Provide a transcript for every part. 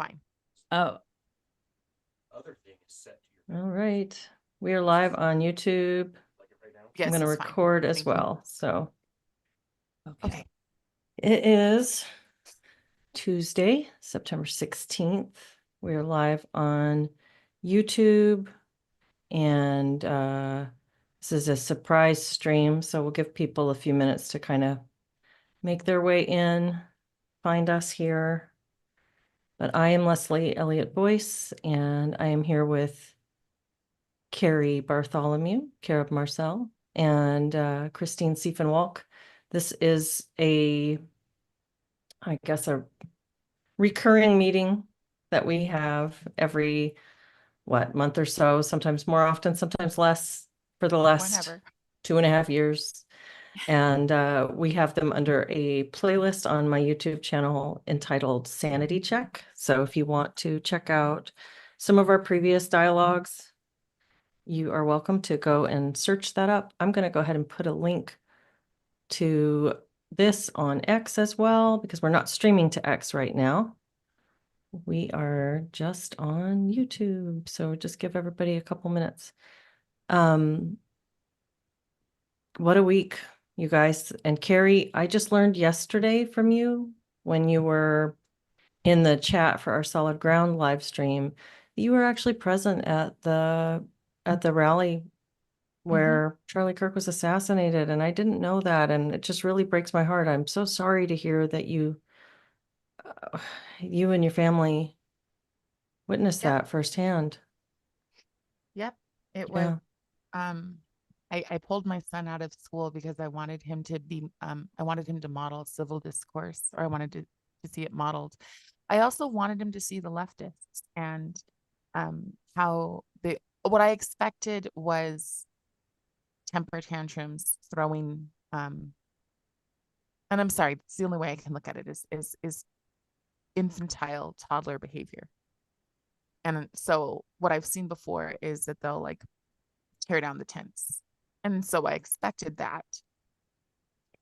fine. Oh, Other thing is set to your all right. We are live on YouTube. like it right now. Yes, I'm going to it's fine. record as Thank you. well. So Okay. it is Tuesday, September 16th. We are live on YouTube, and this is a surprise stream. So we'll give people a few minutes to kind of make their way in, find us here. But I am Leslie Elliott Boyce, and I am here with Cari Bartholomew, Cara Marcel, and Christine Sefein-Wolk. This is I guess, a recurring meeting that we have every, month or so, sometimes more often, sometimes less, for the last Whenever. 2.5 years. And we have them under a playlist on my YouTube channel entitled Sanity Check. So if you want to check out some of our previous dialogues, you are welcome to go and search that up. I'm going to go ahead and put a link to this on X as well, because we're not streaming to X right now. We are just on YouTube. So just give everybody a couple minutes. What a week, you guys. And Cari, I just learned yesterday from you when you were in the chat for our Solid Ground live stream, you were actually present at the rally where Charlie Kirk was assassinated, and I didn't know that, and it just really breaks my heart. I'm so sorry to hear that you and your family witnessed Yep. that firsthand. Yep. It was, I pulled my son out of school because I wanted him to be, I wanted him to model civil discourse, or I wanted to see it modeled. I also wanted him to see the leftists and how what I expected was temper tantrums, throwing, and I'm sorry, it's the only way I can look at it is infantile toddler behavior. And so what I've seen before is that they'll like tear down the tents. And so I expected that.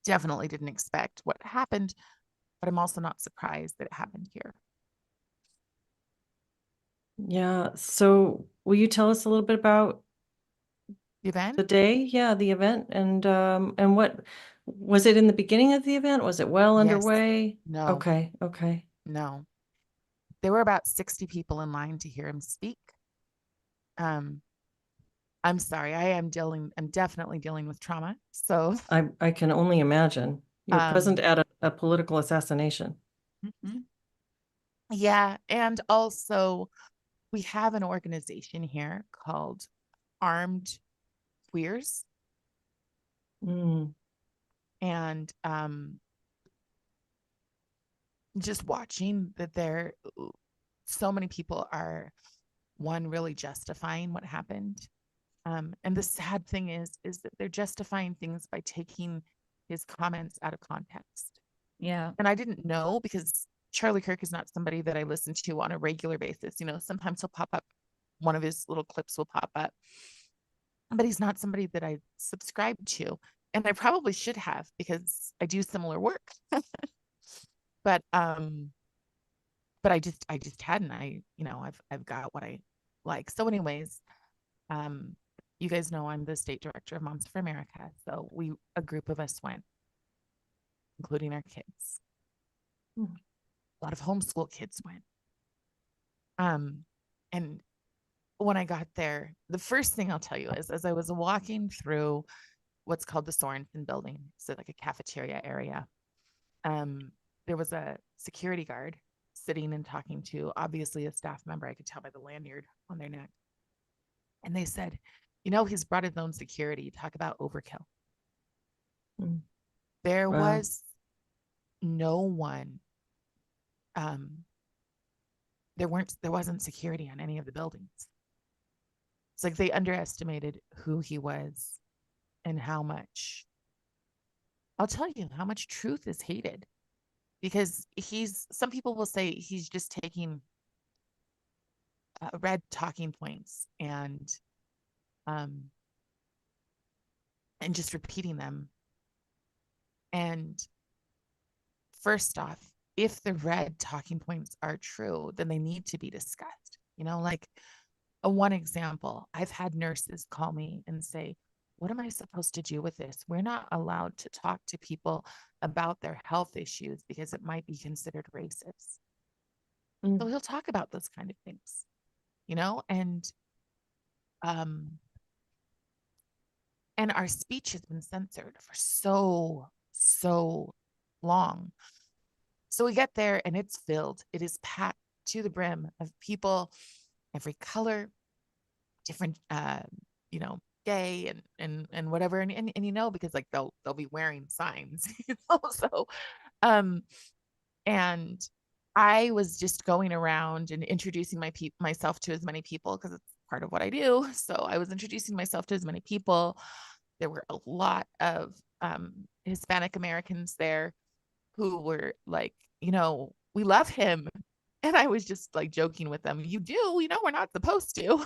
Definitely didn't expect what happened, but I'm also not surprised that it happened here. Yeah. So will you tell us a little bit about The event? the day? Yeah, the event. And what was it in the beginning of the event? Was it well Yes. underway? No. Okay. Okay. No. There were about 60 people in line to hear him speak. I'm sorry, I'm definitely dealing with trauma. So I can only imagine. You're present at a political assassination. Yeah, and also we have an organization here called Armed Queers. And just watching that there so many people are really justifying what happened. And the sad thing is that they're justifying things by taking his comments out of context. Yeah. And I didn't know, because Charlie Kirk is not somebody that I listen to on a regular basis. Sometimes he'll pop up, one of his little clips will pop up, but he's not somebody that I subscribe to. And I probably should have, because I do similar work. But I just hadn't. I've got what I like. So anyways, you guys know I'm the state director of Moms for America. So a group of us went, including our kids. A lot of homeschool kids went. And when I got there, the first thing I'll tell you is, as I was walking through what's called the Sorensen building, so like a cafeteria area, there was a security guard sitting and talking to, obviously, a staff member. I could tell by the lanyard on their neck. And they said, he's brought his own security. Talk about overkill. There was no one. There wasn't security on any of the buildings. It's like they underestimated who he was and how much, I'll tell you, how much truth is hated. Because some people will say he's just taking red talking points and just repeating them. And first off, if the red talking points are true, then they need to be discussed. Like one example, I've had nurses call me and say, what am I supposed to do with this? We're not allowed to talk to people about their health issues because it might be considered racist. So he'll talk about those kind of things, and our speech has been censored for so long. So we get there and it's filled. It is packed to the brim of people, every color, different, gay and whatever. And because like they'll be wearing signs, so, and I was just going around and introducing myself to as many people because it's part of what I do. So I was introducing myself to as many people. There were a lot of Hispanic Americans there who were like, we love him. And I was just like joking with them. You do, we're not supposed to.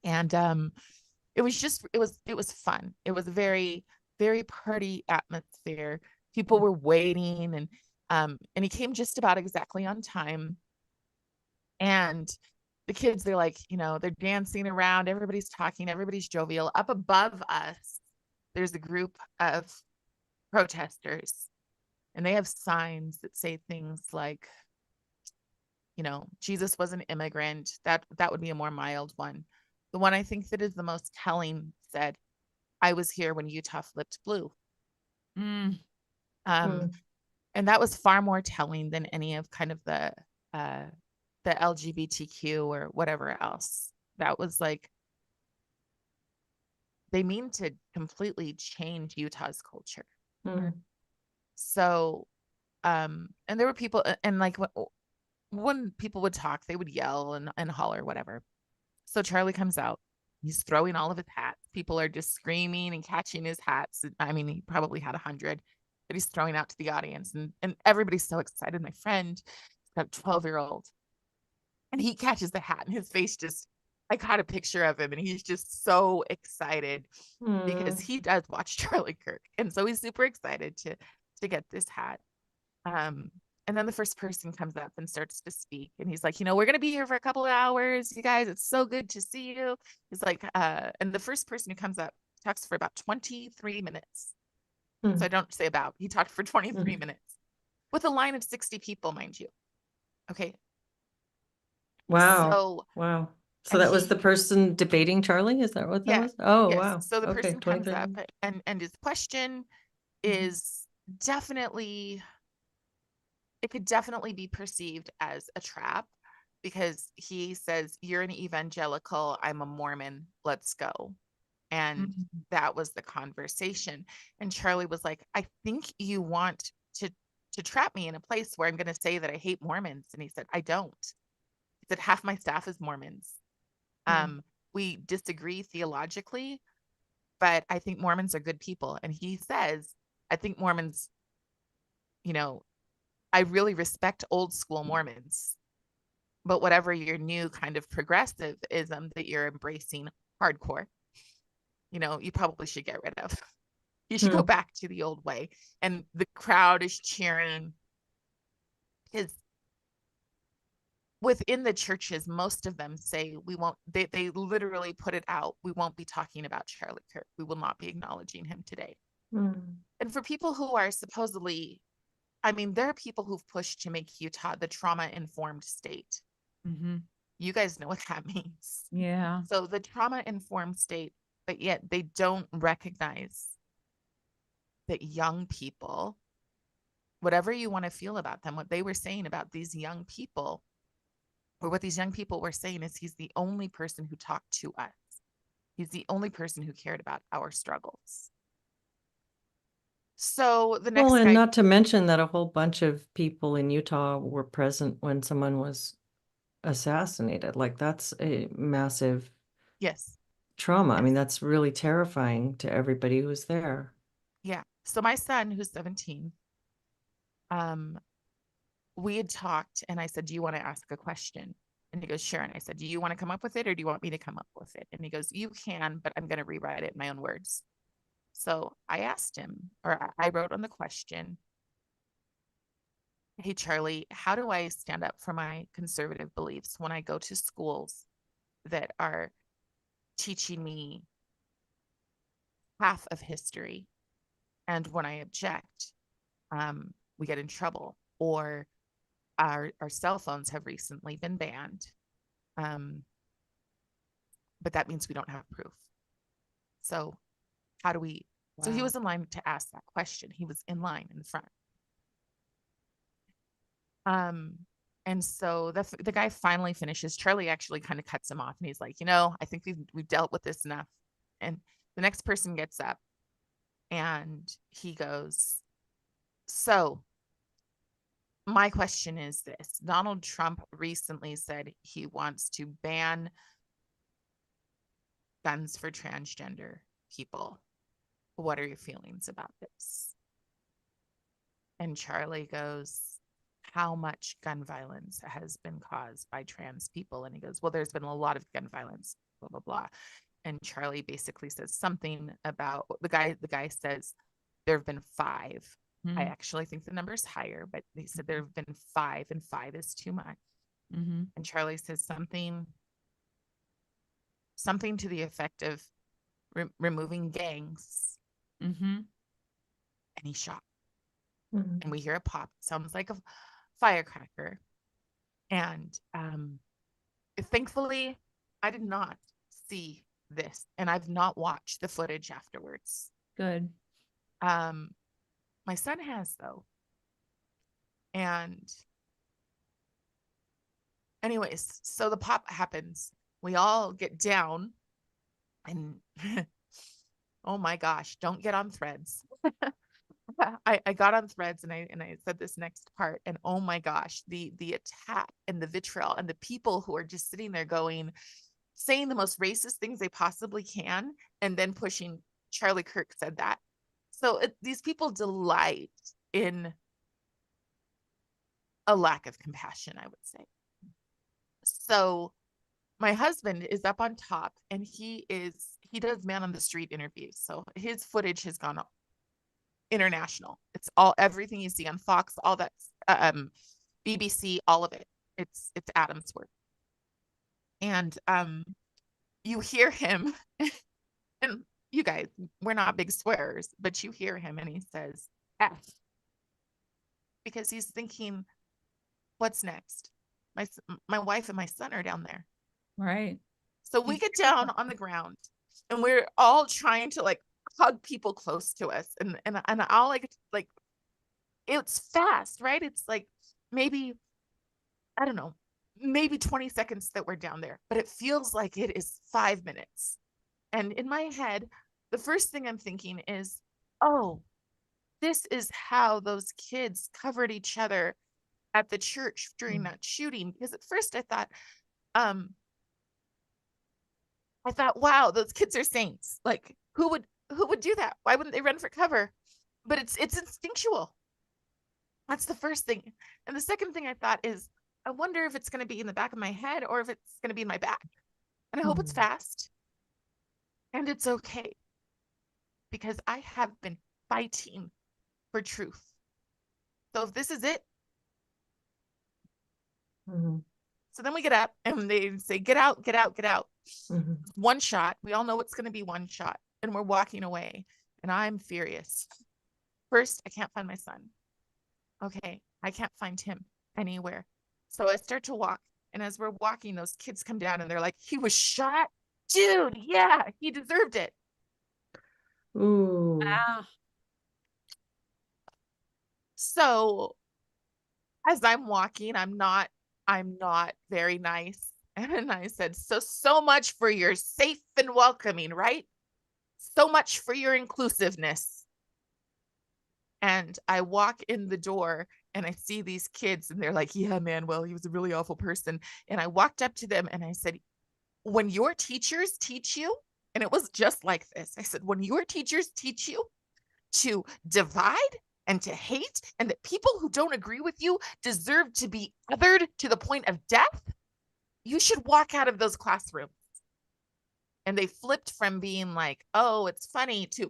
And it was fun. It was a very, very party atmosphere. People were waiting and he came just about exactly on time. And the kids, they're like, they're dancing around, everybody's talking, everybody's jovial. Up above us, there's a group of protesters, and they have signs that say things like, Jesus was an immigrant. That would be a more mild one. The one I think that is the most telling said, I was here when Utah flipped blue. And that was far more telling than any of kind of the LGBTQ or whatever else. That was like, they mean to completely change Utah's culture. So, and there were people, and like when people would talk, they would yell and holler, whatever. So Charlie comes out. He's throwing all of his hats. People are just screaming and catching his hats. I mean, he probably had 100 that he's throwing out to the audience. And everybody's so excited. My friend, he's got a 12-year-old. And he catches the hat and his face just, I caught a picture of him and he's just so excited because he does watch Charlie Kirk. And so he's super excited to get this hat. And then the first person comes up and starts to speak. And he's like, we're going to be here for a couple of hours. You guys, it's so good to see you. He's like, and the first person who comes up talks for about 23 minutes. So I don't say about, he talked for 23 minutes with a line of 60 people, mind you. Okay. Wow. So that was the person debating Charlie? Is that what that was? Oh, yes. wow. So the Okay, person comes 23 up and his question is definitely, it could definitely be perceived as a trap because he says, you're an evangelical, I'm a Mormon, let's go. And that was the conversation. And Charlie was like, I think you want to trap me in a place where I'm going to say that I hate Mormons. And he said, I don't. He said, half my staff is Mormons. We disagree theologically, but I think Mormons are good people. And he says, I think Mormons, I really respect old school Mormons, but whatever your new kind of progressivism that you're embracing hardcore, you probably should get rid of. You should go back to the old way. And the crowd is cheering because within the churches, most of them say we won't, they literally put it out. We won't be talking about Charlie Kirk. We will not be acknowledging him today. And for people who are supposedly, I mean, there are people who've pushed to make Utah the trauma-informed state. You guys know what that means. Yeah. So the trauma-informed state, but yet they don't recognize that young people, whatever you want to feel about them, what they were saying about these young people, or what these young people were saying is he's the only person who talked to us. He's the only person who cared about our struggles. So the next and guy, not to mention that a whole bunch of people in Utah were present when someone was assassinated. Like that's a massive trauma. I mean, that's really terrifying to everybody who's there. Yeah. So my son, who's 17, we had talked and I said, do you want to ask a question? And he goes, sure. And I said, do you want to come up with it or do you want me to come up with it? And he goes, you can, but I'm going to rewrite it in my own words. So I asked him, or I wrote on the question, hey, Charlie, how do I stand up for my conservative beliefs when I go to schools that are teaching me half of history? And when I object, we get in trouble, or our cell phones have recently been banned. But that means we don't have proof. So how do we, so he was in line to ask that question. He was in line in the front. And so the guy finally finishes. Charlie actually kind of cuts him off, and he's like, I think we've dealt with this enough. And the next person gets up and he goes, so my question is this: Donald Trump recently said he wants to ban guns for transgender people. What are your feelings about this? And Charlie goes, how much gun violence has been caused by trans people? And he goes, well, there's been a lot of gun violence, blah, blah, blah. And Charlie basically says something about the guy says there have been 5. I actually think the number's higher, but they said there have been 5, and 5 is too much. And Charlie says something to the effect of removing gangs. And he's shot. And we hear a pop. It sounds like a firecracker. And thankfully, I did not see this, and I've not watched the footage afterwards. Good. My son has, though. And anyways, so the pop happens. We all get down, and oh my gosh, don't get on Threads. I got on Threads, and I said this next part, and oh my gosh, the attack and the vitriol and the people who are just sitting there saying the most racist things they possibly can, and then pushing Charlie Kirk said that. So these people delight in a lack of compassion, I would say. So my husband is up on top, and he does man on the street interviews. So his footage has gone international. It's everything you see on Fox, all that, BBC, all of it. It's Adam's work. And you hear him, and you guys, we're not big swearers, but you hear him and he says F, because he's thinking, what's next? My wife and my son are down there. Right. So we get down on the ground, and we're all trying to like hug people close to us, and I'll like it's fast, right? It's like maybe, I don't know, maybe 20 seconds that we're down there, but it feels like it is 5 minutes. And in my head, the first thing I'm thinking is, oh, this is how those kids covered each other at the church during that shooting. Because at first I thought, wow, those kids are saints. Like, who would do that? Why wouldn't they run for cover? But it's instinctual. That's the first thing. And the second thing I thought is, I wonder if it's going to be in the back of my head or if it's going to be in my back. And I hope it's fast. And it's okay, because I have been fighting for truth. So if this is it. So then we get up and they say, get out, get out, get out. One shot. We all know it's going to be one shot. And we're walking away. And I'm furious. First, I can't find my son. Okay, I can't find him anywhere. So I start to walk. And as we're walking, those kids come down and they're like, he was shot? Dude, yeah, he deserved it. Ooh. Wow. So as I'm walking, I'm not very nice. And I said, so much for your safe and welcoming, right? So much for your inclusiveness. And I walk in the door and I see these kids and they're like, yeah, man, well, he was a really awful person. And I walked up to them and I said, when your teachers teach you, and it was just like this, I said, when your teachers teach you to divide and to hate, and that people who don't agree with you deserve to be othered to the point of death, you should walk out of those classrooms. And they flipped from being like, oh, it's funny, to,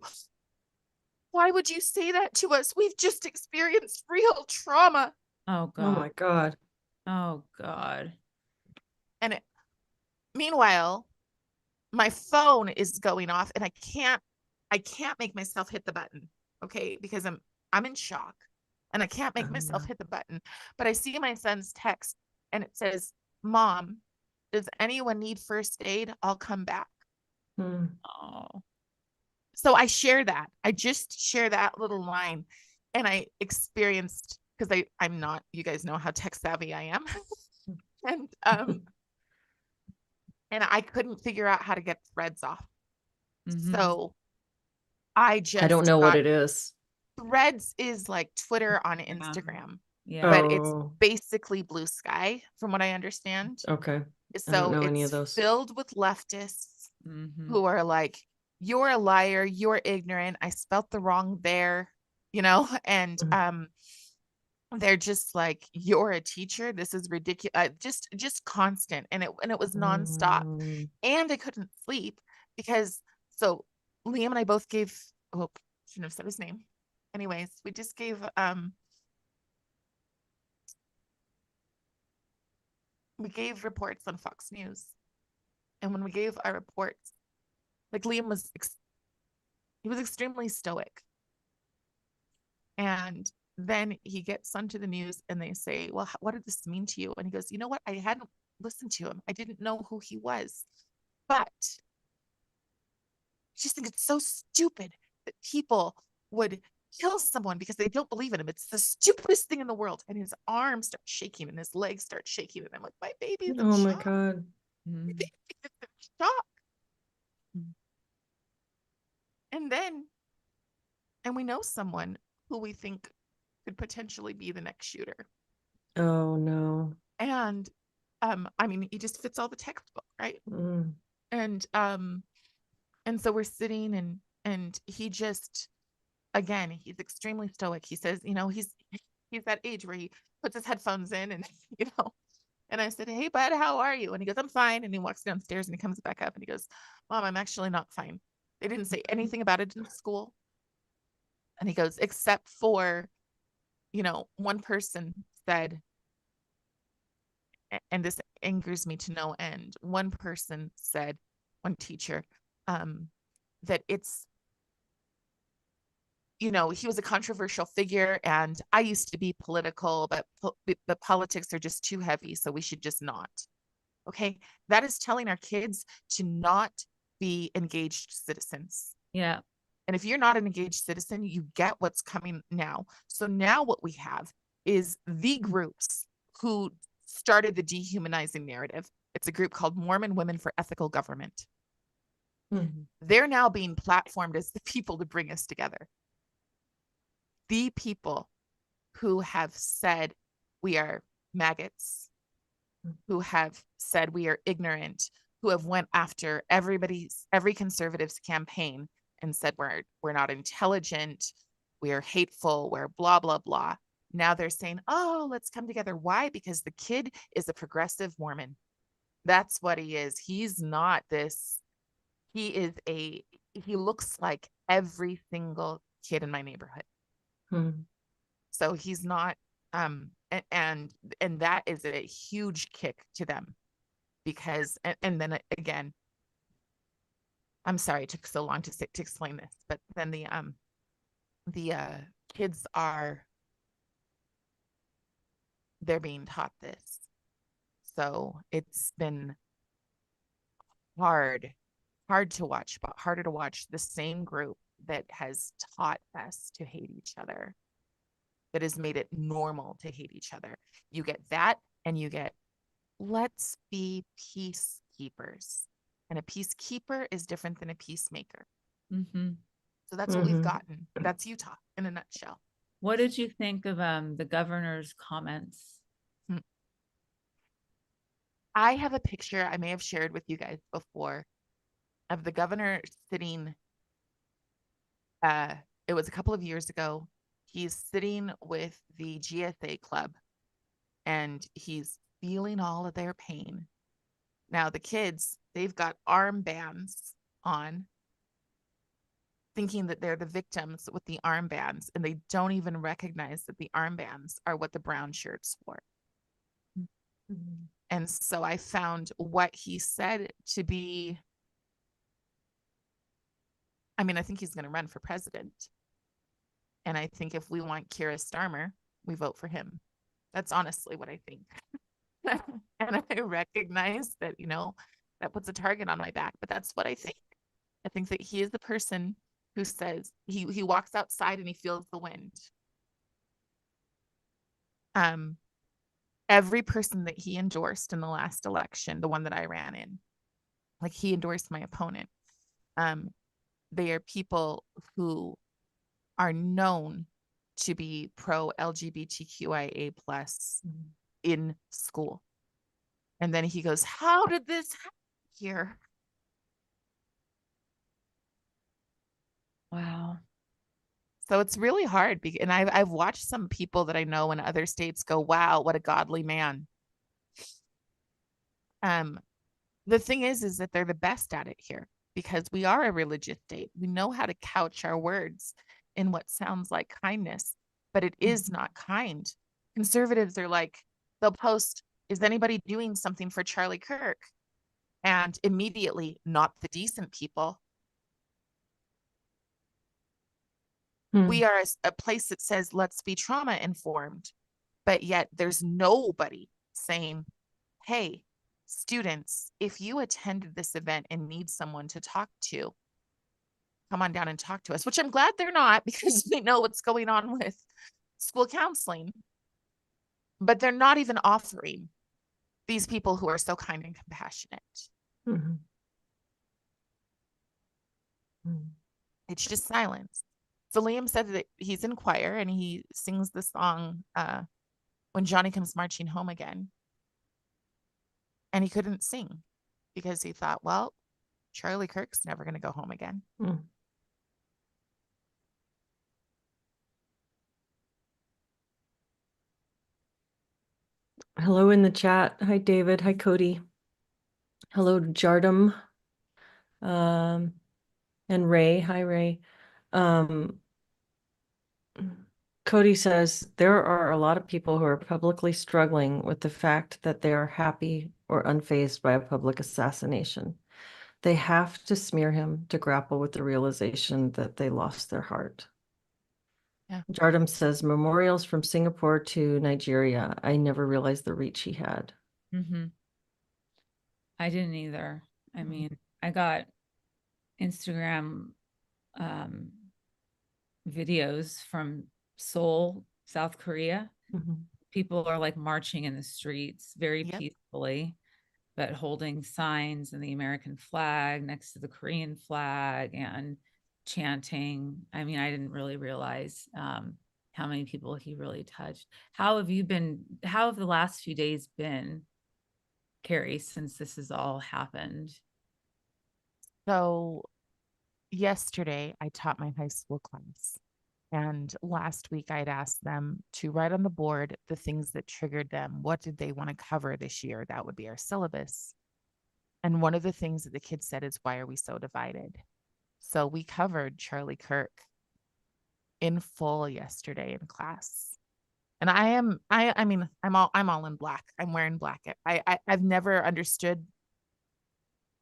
why would you say that to us? We've just experienced real trauma. Oh Oh my God. God. Oh God. And meanwhile, my phone is going off and I can't make myself hit the button. Okay. Because I'm in shock and I can't make Oh, myself no. hit the button. But I see my son's text and it says, Mom, does anyone need first aid? I'll come back. Hmm. Oh. So I share that. I just share that little line. And I experienced, because I'm not, you guys know how tech savvy I am. and I couldn't figure out how to get threads off. Mhm. So I I just don't know what got it is. Threads is like Twitter on Yeah. Instagram, Yeah. but it's Oh, basically Blue Sky, from what I understand. okay. I don't So know any of it's those. filled with leftists Mhm. who are like, "You're a liar. You're ignorant. I spelt the wrong there," and Mm. they're just like, "You're a teacher. This is ridiculous." Just constant, and it was nonstop, Mm. and I couldn't sleep because so Liam and I both gave. Oh, shouldn't have said his name. Anyways, we just gave we gave reports on Fox News, and when we gave our reports, like Liam he was extremely stoic, and then he gets onto the news and they say, well, what did this mean to you? And he goes, you know what, I hadn't listened to him, I didn't know who he was, but I just think it's so stupid that people would kill someone because they don't believe in him. It's the stupidest thing in the world. And his arms start shaking and his legs start shaking, and I'm like, my baby's in Oh my shock. God. My Mhm. baby's in shock. Mm. And we know someone who we think could potentially be the next shooter. Oh no. And I mean, he just fits all the textbook, right? Mm. And so we're sitting, and he just, again, he's extremely stoic. He says, he's that age where he puts his headphones in, and and I said, hey bud, how are you? And he goes, I'm fine. And he walks downstairs and he comes back up and he goes, Mom, I'm actually not fine. They didn't say anything about it in school. And he goes, except for, one person said, and this angers me to no end. One person said, one teacher, that it's, he was a controversial figure, and I used to be political, but the politics are just too heavy, so we should just not. Okay, that is telling our kids to not be engaged citizens. Yeah. And if you're not an engaged citizen, you get what's coming now. So now what we have is the groups who started the dehumanizing narrative. It's a group called Mormon Women for Ethical Government. Mm. They're now being platformed as the people to bring us together. The people who have said we are maggots, who have said we are ignorant, who have went after every conservative's campaign and said we're not intelligent, we're hateful, we're blah blah blah. Now they're saying, oh, let's come together. Why? Because the kid is a progressive Mormon. That's what he is. He's not this. He looks like every single kid in my neighborhood. Mm. So he's not, and that is a huge kick to them, because, and then again, I'm sorry it took so long to explain this, but then the kids they're being taught this. So it's been hard to watch, but harder to watch the same group that has taught us to hate each other, that has made it normal to hate each other. You get that, and you get, let's be peacekeepers. And a peacekeeper is different than a peacemaker. Mhm. So that's what we've Mhm. gotten. That's Utah in a nutshell. What did you think of the governor's comments? I have a picture I may have shared with you guys before of the governor sitting. It was a couple of years ago. He's sitting with the GSA club and he's feeling all of their pain. Now the kids, they've got armbands on, thinking that they're the victims with the armbands, and they don't even recognize that the armbands are what the brown shirts wore. Mhm. And so I found what he said to be, I mean, I think he's going to run for president. And I think if we want Keira Starmer, we vote for him. That's honestly what I think. And I recognize that, you know, that puts a target on my back, but that's what I think. I think that he is the person who says he walks outside and he feels the wind. Every person that he endorsed in the last election, the one that I ran in, like he endorsed my opponent. They are people who are known to be pro LGBTQIA plus in school. And then he goes, how did this happen here? Wow. So it's really hard. And I've watched some people that I know in other states go, wow, what a godly man. The thing is that they're the best at it here because we are a religious state. We know how to couch our words in what sounds like kindness, but it is not kind. Conservatives are like, they'll post, is anybody doing something for Charlie Kirk? And immediately, not the decent people. We are a place that says, let's be trauma informed, but yet there's nobody saying, hey, students, if you attended this event and need someone to talk to, come on down and talk to us, which I'm glad they're not because we know what's going on with school counseling. But they're not even offering these people who are so kind and compassionate. Mhm. Mhm. It's just silence. So Liam said that he's in choir and he sings the song When Johnny Comes Marching Home Again. And he couldn't sing because he thought, well, Charlie Kirk's never going to go home again. Mm. Hello in the chat. Hi, David. Hi, Cody. Hello, Jardum. And Ray. Hi, Ray. Cody says there are a lot of people who are publicly struggling with the fact that they are happy or unfazed by a public assassination. They have to smear him to grapple with the realization that they lost their heart. Yeah. Jardum says memorials from Singapore to Nigeria. I never realized the reach he had. Mm-hmm. I didn't either. I mean, I got Instagram videos from Seoul, South Korea. Mhm. People are like marching in the streets very Yep. peacefully, but holding signs and the American flag next to the Korean flag and chanting. I mean, I didn't really realize how many people he really touched. How have the last few days been, Cari, since this has all happened? So yesterday I taught my high school class. And last week I'd asked them to write on the board the things that triggered them. What did they want to cover this year? That would be our syllabus. And one of the things that the kids said is, why are we so divided? So we covered Charlie Kirk in full yesterday in class. And I mean, I'm all in black. I'm wearing black. I've never understood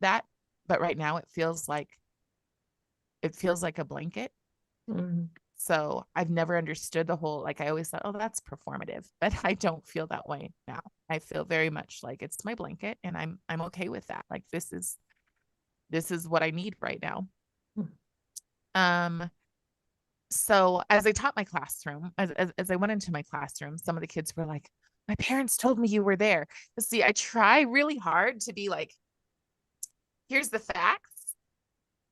that, but right now it feels like a blanket. Mhm. So I've never understood the whole, like I always thought, oh, that's performative, but I don't feel that way now. I feel very much like it's my blanket and I'm okay with that. Like this is what I need right now. So as I taught my classroom, as I went into my classroom, some of the kids were like, my parents told me you were there. But see, I try really hard to be like, here's the facts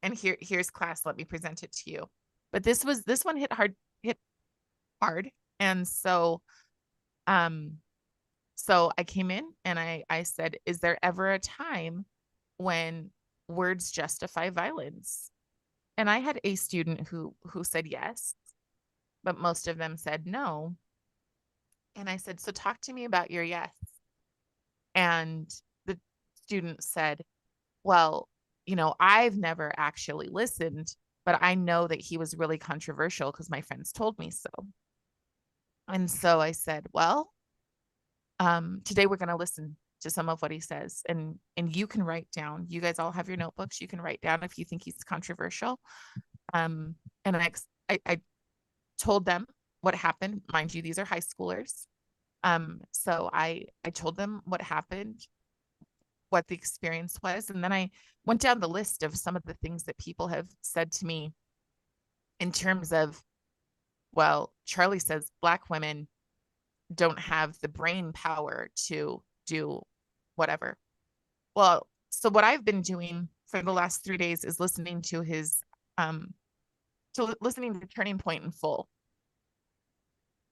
and here's class. Let me present it to you. But this one hit hard. And so I came in and I said, is there ever a time when words justify violence? And I had a student who said yes, but most of them said no. And I said, so talk to me about your yes. And the student said, well, I've never actually listened, but I know that he was really controversial because my friends told me so. And so I said, well, today we're going to listen to some of what he says, and you can write down. You guys all have your notebooks. You can write down if you think he's controversial. And I told them what happened. Mind you, these are high schoolers. So I told them what happened, what the experience was, and then I went down the list of some of the things that people have said to me in terms of, well, Charlie says Black women don't have the brain power to do whatever. Well, so what I've been doing for the last 3 days is listening to his listening to Turning Point in full.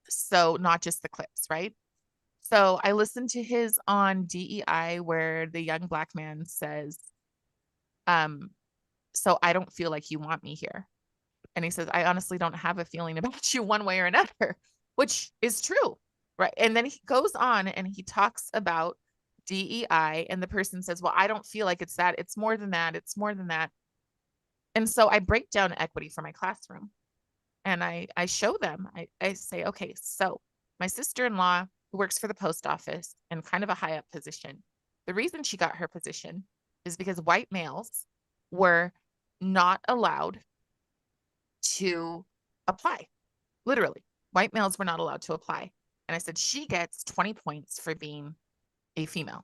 So not just the clips, right? So I listened to his on DEI where the young Black man says, so I don't feel like you want me here. And he says, I honestly don't have a feeling about you one way or another, which is true. Right. And then he goes on and he talks about DEI, and the person says, well, I don't feel like it's that. It's more than that. It's more than that. And so I break down equity for my classroom and I show them, I say, okay, so my sister-in-law who works for the post office in kind of a high up position, the reason she got her position is because white males were not allowed to apply. Literally, white males were not allowed to apply. And I said, she gets 20 points for being a female.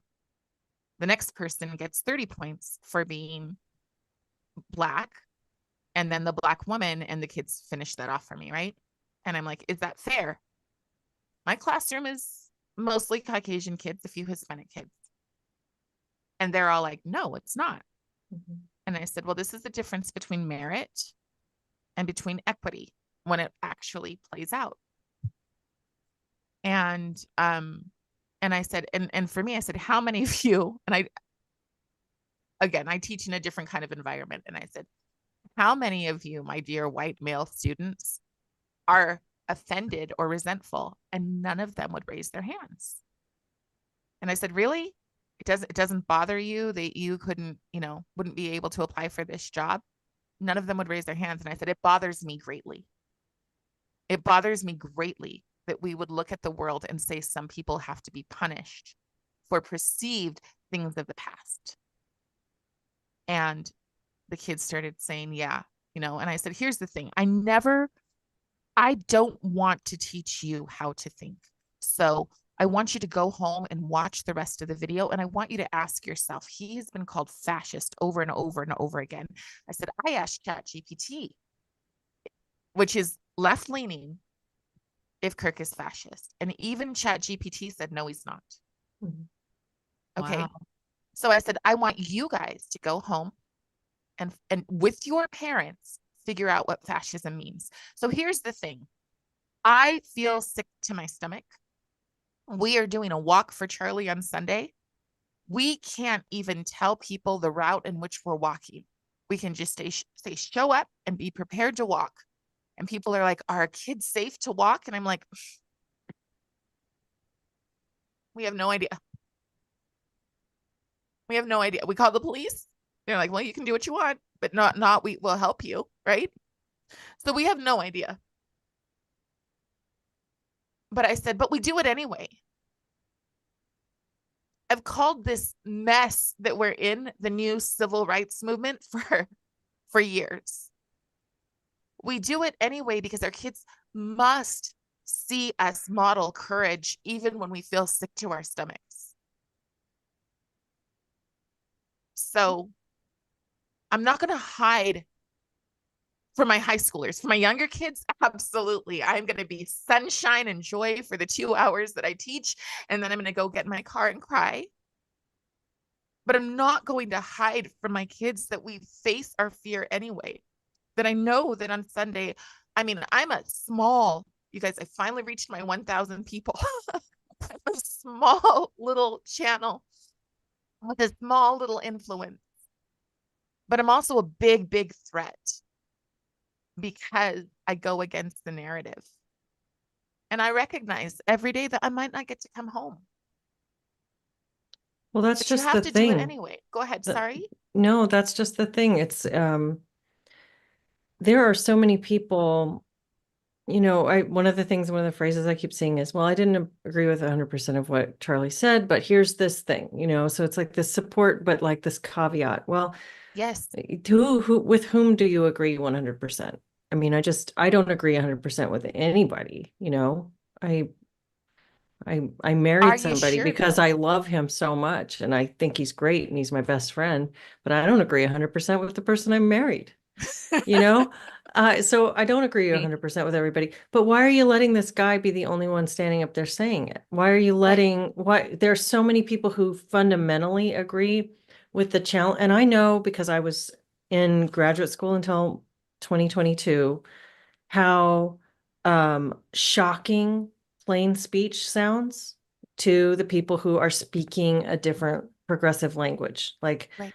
The next person gets 30 points for being Black. And then the Black woman and the kids finish that off for me, right? And I'm like, is that fair? My classroom is mostly Caucasian kids, a few Hispanic kids. And they're all like, no, it's not. Mm-hmm. And I said, well, this is the difference between merit and between equity when it actually plays out. And I said, and for me, I said, how many of you, and I teach in a different kind of environment. And I said, how many of you, my dear white male students, are offended or resentful? And none of them would raise their hands. And I said, really? It doesn't bother you that you couldn't, wouldn't be able to apply for this job? None of them would raise their hands. And I said, it bothers me greatly. It bothers me greatly that we would look at the world and say some people have to be punished for perceived things of the past. And the kids started saying, yeah, and I said, here's the thing. I don't want to teach you how to think. So I want you to go home and watch the rest of the video. And I want you to ask yourself, he has been called fascist over and over and over again. I said, I asked ChatGPT, which is left leaning, if Kirk is fascist. And even ChatGPT said, no, he's not. Mm-hmm. Okay. Wow. So I said, I want you guys to go home and with your parents, figure out what fascism means. So here's the thing. I feel sick to my stomach. We are doing a walk for Charlie on Sunday. We can't even tell people the route in which we're walking. We can just say, show up and be prepared to walk. And people are like, are kids safe to walk? And I'm like, we have no idea. We have no idea. We call the police. They're like, well, you can do what you want, but not we will help you, right? So we have no idea. But I said, but we do it anyway. I've called this mess that we're in the new civil rights movement for years. We do it anyway because our kids must see us model courage even when we feel sick to our stomachs. So I'm not going to hide for my high schoolers. For my younger kids, absolutely. I'm going to be sunshine and joy for the 2 hours that I teach, and then I'm going to go get in my car and cry. But I'm not going to hide from my kids that we face our fear anyway. That I know that on Sunday, I'm a small, you guys, I finally reached my 1,000 people. I'm a small little channel with a small little influence. But I'm also a big, big threat because I go against the narrative. And I recognize every day that I might not get to come home. Well, that's but just you have the to thing. do it anyway. Go ahead. Sorry. No, that's just the thing. It's there are so many people, one of the phrases I keep saying is, well, I didn't agree with 100% of what Charlie said, but here's this thing, so it's like this support, but like this caveat. Well, Yes. with whom do you agree 100%? I mean, I don't agree 100% with anybody, I Are married you somebody sure because though? I love him so much and I think he's great and he's my best friend, but I don't agree 100% with the person I married, you know? So I don't agree 100% with everybody, but why are you letting this guy be the only one standing up there saying it? Why are you why there's so many people who fundamentally agree with the challenge. And I know because I was in graduate school until 2022, how shocking plain speech sounds to the people who are speaking a different progressive language. Like Right.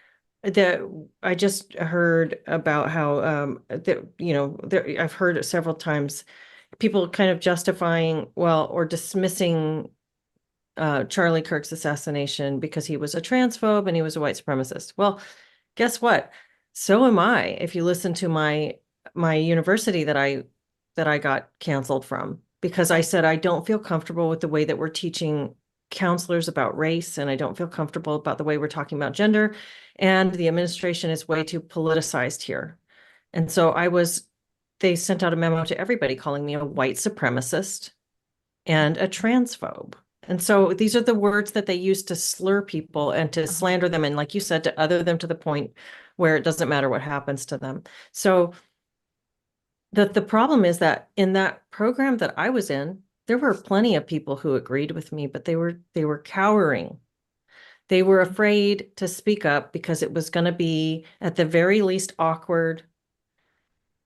I just heard about how I've heard it several times, people kind of justifying, well, or dismissing Charlie Kirk's assassination because he was a transphobe and he was a white supremacist. Well, guess what? So am I. If you listen to my university that I got canceled from because I Right. said I don't feel comfortable with the way that we're teaching counselors about race, and I don't feel comfortable about the way we're talking about gender, and the administration is way too politicized here. And so they sent out a memo to everybody calling me a white supremacist and a transphobe. And so these are the words that they use to slur people and to slander them. And like you said, to other them to the point where it doesn't matter what happens to them. So the problem is that in that program that I was in, there were plenty of people who agreed with me, but they were cowering. They were afraid to speak up because it was going to be at the very least awkward.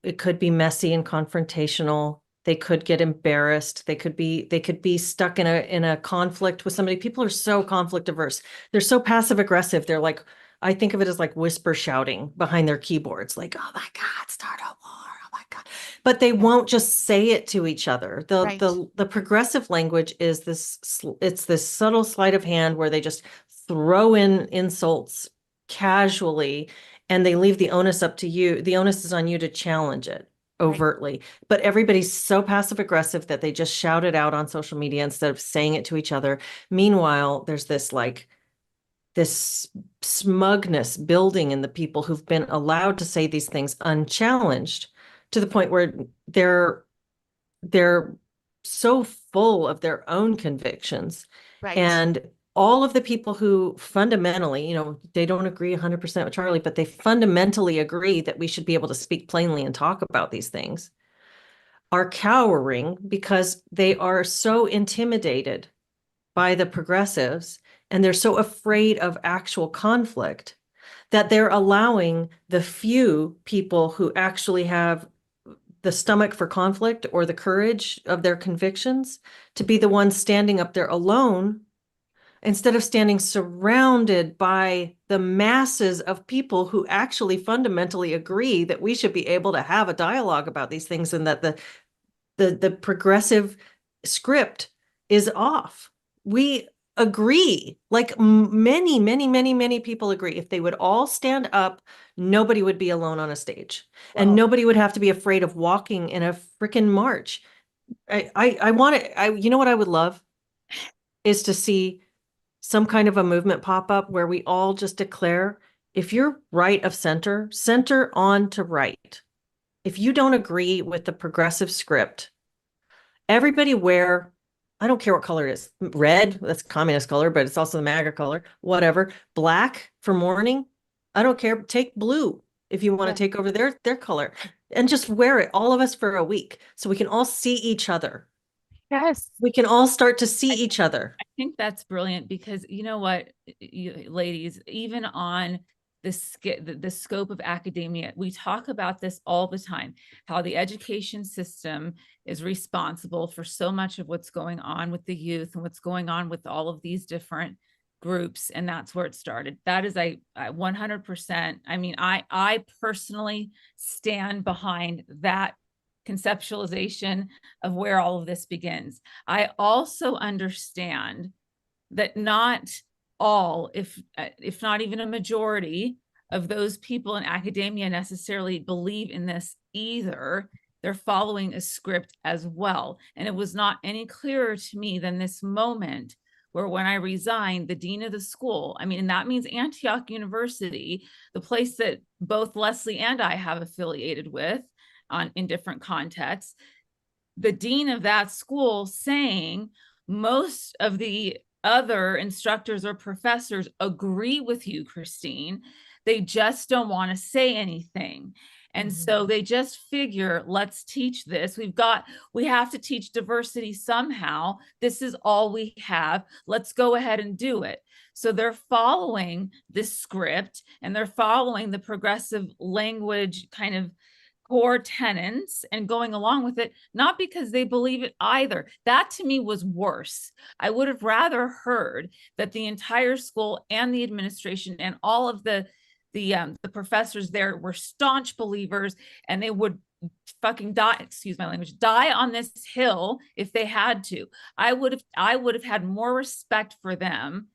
It could be messy and confrontational. They could get embarrassed. They could be stuck in a conflict with somebody. People are so conflict averse. They're so passive aggressive. They're like, I think of it as like whisper shouting behind their keyboards, like, oh my God, start a war. Oh my God. But they won't just say it to each other. Right. The progressive language is it's this subtle sleight of hand where they just throw in insults casually and they leave the onus up to you. The onus is on you to challenge it overtly. But everybody's so passive aggressive that they just shout it out on social media instead of saying it to each other. Meanwhile, there's this smugness building in the people who've been allowed to say these things unchallenged to the point where they're so full of their own convictions. Right. And all of the people who fundamentally, they don't agree 100% with Charlie, but they fundamentally agree that we should be able to speak plainly and talk about these things, are cowering because they are so intimidated by the progressives and they're so afraid of actual conflict that they're allowing the few people who actually have the stomach for conflict or the courage of their convictions to be the ones standing up there alone instead of standing surrounded by the masses of people who actually fundamentally agree that we should be able to have a dialogue about these things and that the progressive script is off. We agree, like many people agree. If they would all stand up, nobody would be alone on a stage, and nobody would have to be afraid of walking in a freaking march. I want to, you know what I would love is to see some kind of a movement pop up where we all just declare, if you're right of center, center on to right. If you don't agree with the progressive script, everybody wear, I don't care what color it is, red, that's communist color, but it's also the MAGA color, whatever. Black for mourning, I don't care. Take blue if you want to take over their color and just wear it, all of us, for a week so we can all see each other. Yes. We can all start to see each other. I think that's brilliant because you know what, you ladies, even on the scope of academia, we talk about this all the time, how the education system is responsible for so much of what's going on with the youth and what's going on with all of these different groups. And that's where it started. That is I 100%. I mean, I personally stand behind that conceptualization of where all of this begins. I also understand that not all, if not even a majority of those people in academia necessarily believe in this either. They're following a script as well. And it was not any clearer to me than this moment where, when I resigned, the dean of the school, I mean, and that means Antioch University, the place that both Leslie and I have affiliated with in different contexts, the dean of that school saying, most of the other instructors or professors agree with you, Christine. They just don't want to say anything. And so they just figure, let's teach this. We have to teach diversity somehow. This is all we have. Let's go ahead and do it. So they're following this script, and they're following the progressive language kind of core tenets and going along with it, not because they believe it either. That to me was worse. I would have rather heard that the entire school and the administration and all of the professors there were staunch believers, and they would fucking die, excuse my language, die on this hill if they had to. I would have had more respect for them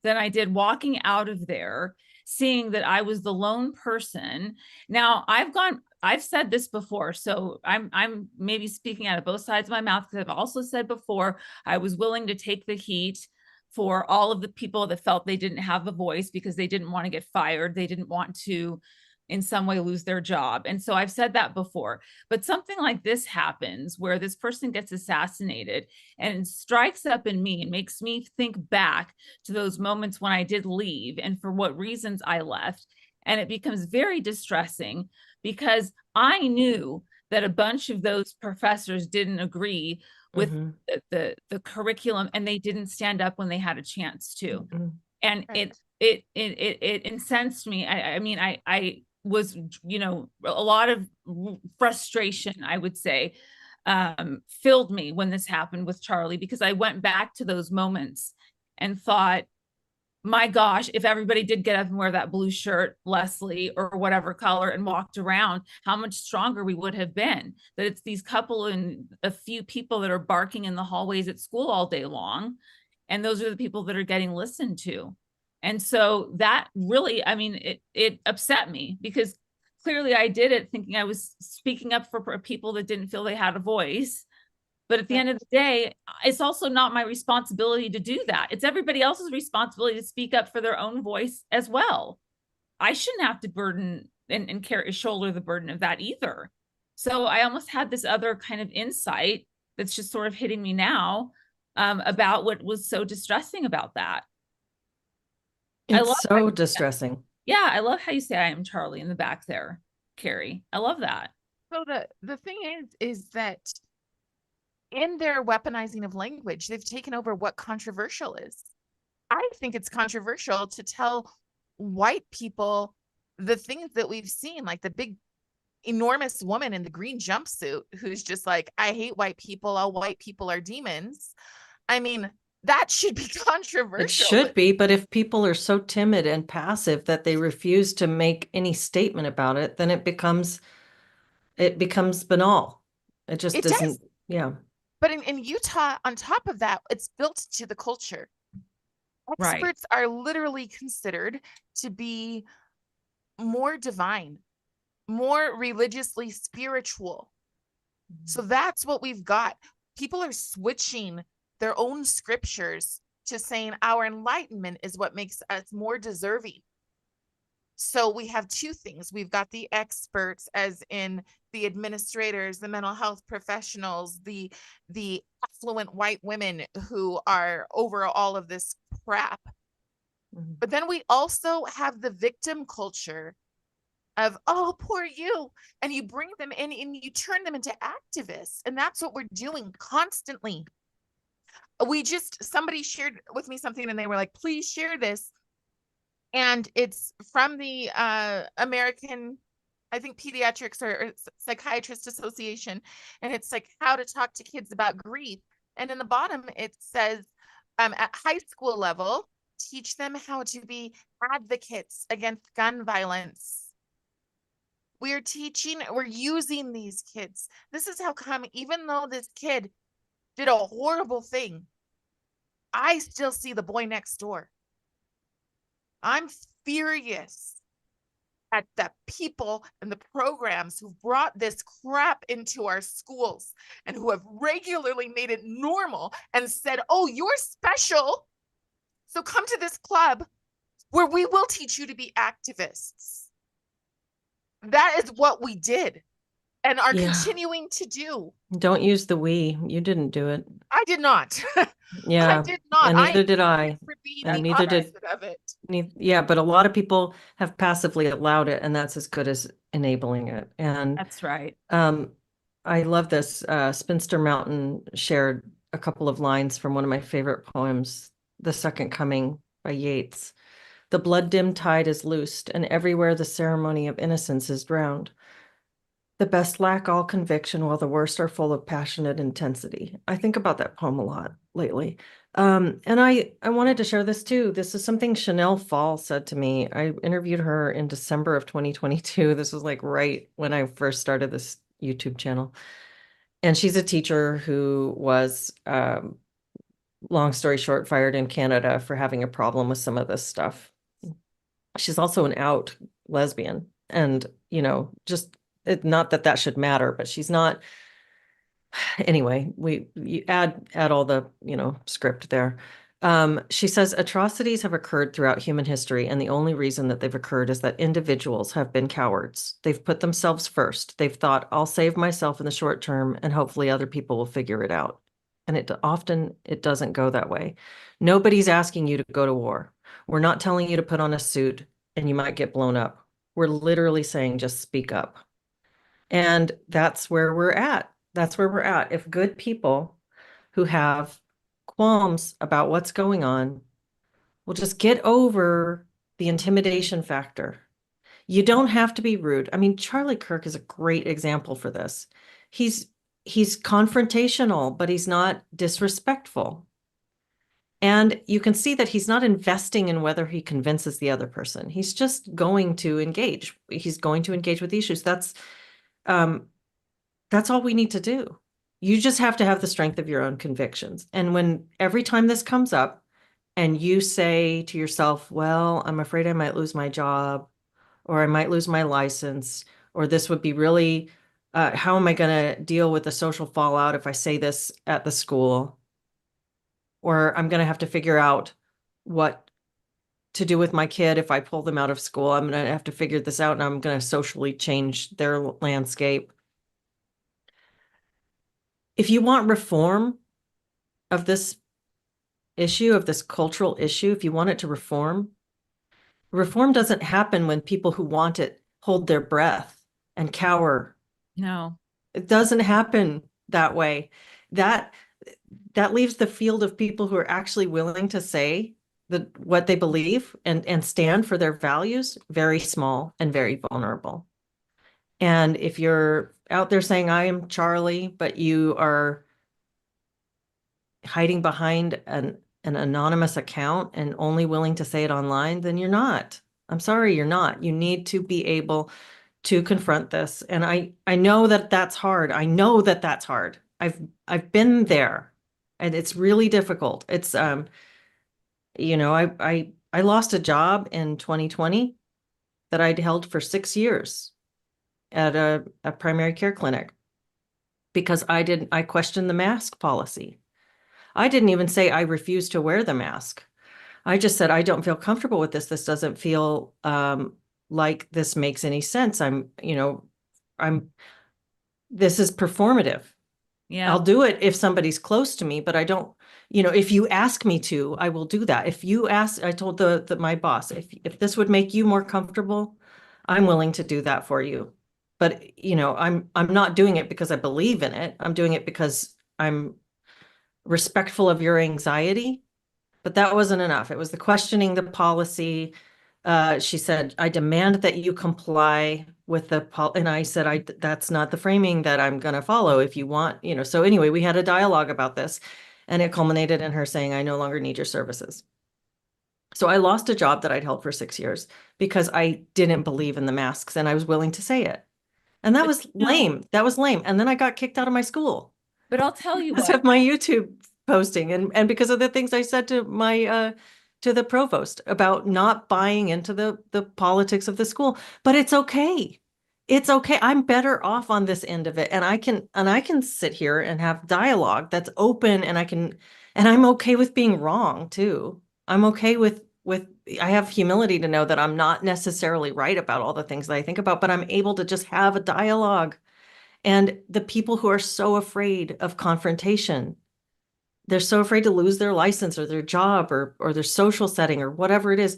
than I did walking out of there, seeing that I was the lone person. Now I've said this before, so I'm maybe speaking out of both sides of my mouth, because I've also said before, I was willing to take the heat for all of the people that felt they didn't have a voice because they didn't want to get fired. They didn't want to in some way lose their job. And so I've said that before, but something like this happens where this person gets assassinated, and it strikes up in me and makes me think back to those moments when I did leave and for what reasons I left. And it becomes very distressing because I knew that a bunch of those professors didn't agree with the curriculum, and they didn't stand up when they had a chance to. And Right. it incensed me. I mean, I was, you know, a lot of frustration, I would say, filled me when this happened with Charlie, because I went back to those moments and thought, my gosh, if everybody did get up and wear that blue shirt, Leslie, or whatever color, and walked around, how much stronger we would have been. That it's these couple and a few people that are barking in the hallways at school all day long. And those are the people that are getting listened to. And so that really, I mean, it upset me, because clearly I did it thinking I was speaking up for people that didn't feel they had a voice. But at the end of the day, it's also not my responsibility to do that. It's everybody else's responsibility to speak up for their own voice as well. I shouldn't have to burden and shoulder the burden of that either. So I almost had this other kind of insight that's just sort of hitting me now, about what was so distressing about that. It's so distressing. Yeah, I love how you say I am Charlie in the back there, Cari. I love that. So the thing is that in their weaponizing of language, they've taken over what controversial is. I think it's controversial to tell white people the things that we've seen, like the big, enormous woman in the green jumpsuit who's just like, I hate white people. All white people are demons. I mean, that should be controversial. It should be, but if people are so timid and passive that they refuse to make any statement about it, then it becomes banal. It just doesn't. Yeah. But in Utah, on top of that, it's built to the culture. Experts are literally considered to be more divine, more religiously spiritual. So that's what we've got. People are switching their own scriptures to saying our enlightenment is what makes us more deserving. So we have two things. We've got the experts, as in the administrators, the mental health professionals, the affluent white women who are over all of this crap. But then we also have the victim culture of, oh, poor you. And you bring them in and you turn them into activists. And that's what we're doing constantly. Somebody shared with me something and they were like, please share this. And it's from the American, I think, Pediatrics or Psychiatrist Association. And it's like how to talk to kids about grief. And in the bottom, it says, at high school level, teach them how to be advocates against gun violence. We're using these kids. This is how come, even though this kid did a horrible thing, I still see the boy next door. I'm furious at the people and the programs who brought this crap into our schools and who have regularly made it normal and said, oh, you're special. So come to this club where we will teach you to be activists. That is what we did and are Yeah. continuing to do. Don't use the we. You didn't do it. I did not. Yeah. I did not. And neither did I I. for being And the neither did opposite of it. Yeah, but a lot of people have passively allowed it, and that's as good as enabling it. And That's right. I love this. Spinster Mountain shared a couple of lines from one of my favorite poems, The Second Coming by Yeats. The blood-dimmed tide is loosed, and everywhere the ceremony of innocence is drowned. The best lack all conviction, while the worst are full of passionate intensity. I think about that poem a lot lately. And I wanted to share this too. This is something Chanel Fall said to me. I interviewed her in December of 2022. This was like right when I first started this YouTube channel. And she's a teacher who was, long story short, fired in Canada for having a problem with some of this stuff. She's also an out lesbian. And, just not that that should matter, but she's not. Anyway, you add all the, script there. She says atrocities have occurred throughout human history, and the only reason that they've occurred is that individuals have been cowards. They've put themselves first. They've thought, I'll save myself in the short term, and hopefully other people will figure it out. And it doesn't go that way. Nobody's asking you to go to war. We're not telling you to put on a suit and you might get blown up. We're literally saying just speak up. And that's where we're at. That's where we're at. If good people who have qualms about what's going on will just get over the intimidation factor. You don't have to be rude. I mean, Charlie Kirk is a great example for this. He's confrontational, but he's not disrespectful. And you can see that he's not investing in whether he convinces the other person. He's just going to engage. He's going to engage with the issues. That's all we need to do. You just have to have the strength of your own convictions. And every time this comes up and you say to yourself, well, I'm afraid I might lose my job, or I might lose my license, or this would be really, how am I going to deal with the social fallout if I say this at the school? Or I'm going to have to figure out what to do with my kid if I pull them out of school. I'm going to have to figure this out, and I'm going to socially change their landscape. If you want reform of this issue, of this cultural issue, if you want it to reform doesn't happen when people who want it hold their breath and cower. No. It doesn't happen that way. That leaves the field of people who are actually willing to say what they believe and stand for their values very small and very vulnerable. And if you're out there saying, I am Charlie, but you are hiding behind an anonymous account and only willing to say it online, then you're not. I'm sorry, you're not. You need to be able to confront this. And I know that that's hard. I know that that's hard. I've been there, and it's really difficult. It's I lost a job in 2020 that I'd held for 6 years at a primary care clinic because I questioned the mask policy. I didn't even say I refuse to wear the mask. I just said, I don't feel comfortable with this. This doesn't feel like this makes any sense. This is performative. Yeah. I'll do it if somebody's close to me, but I don't, if you ask me to, I will do that. If you ask, I told my boss, if this would make you more comfortable, I'm willing to do that for you. But, I'm not doing it because I believe in it. I'm doing it because I'm respectful of your anxiety. But that wasn't enough. It was the questioning the policy. She said, I demand that you comply with and I said, that's not the framing that I'm going to follow if you want, So anyway, we had a dialogue about this, and it culminated in her saying, I no longer need your services. So I lost a job that I'd held for 6 years because I didn't believe in the masks, and I was willing to say it. And that was lame. That was lame. And then I got kicked out of my school. But I'll tell you Because what. of my YouTube posting and because of the things I said to my to the provost about not buying into the politics of the school, but it's okay. It's okay. I'm better off on this end of it. And I can sit here and have dialogue that's open, and I'm okay with being wrong too. I'm okay with I have humility to know that I'm not necessarily right about all the things that I think about, but I'm able to just have a dialogue. And the people who are so afraid of confrontation, they're so afraid to lose their license or their job or their social setting or whatever it is.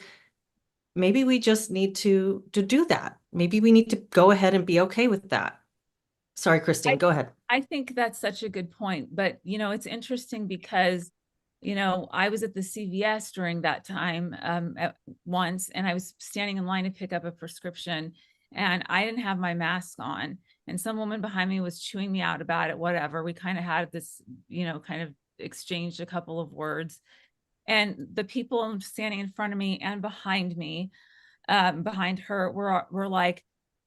Maybe we just need to do that. Maybe we need to go ahead and be okay with that. Sorry, Christine, go ahead. I think that's such a good point. But, it's interesting because, I was at the CVS during that time once, and I was standing in line to pick up a prescription, and I didn't have my mask on. And some woman behind me was chewing me out about it, whatever. We kind of had this, kind of exchanged a couple of words. And the people standing in front of me and behind me, behind her, were like,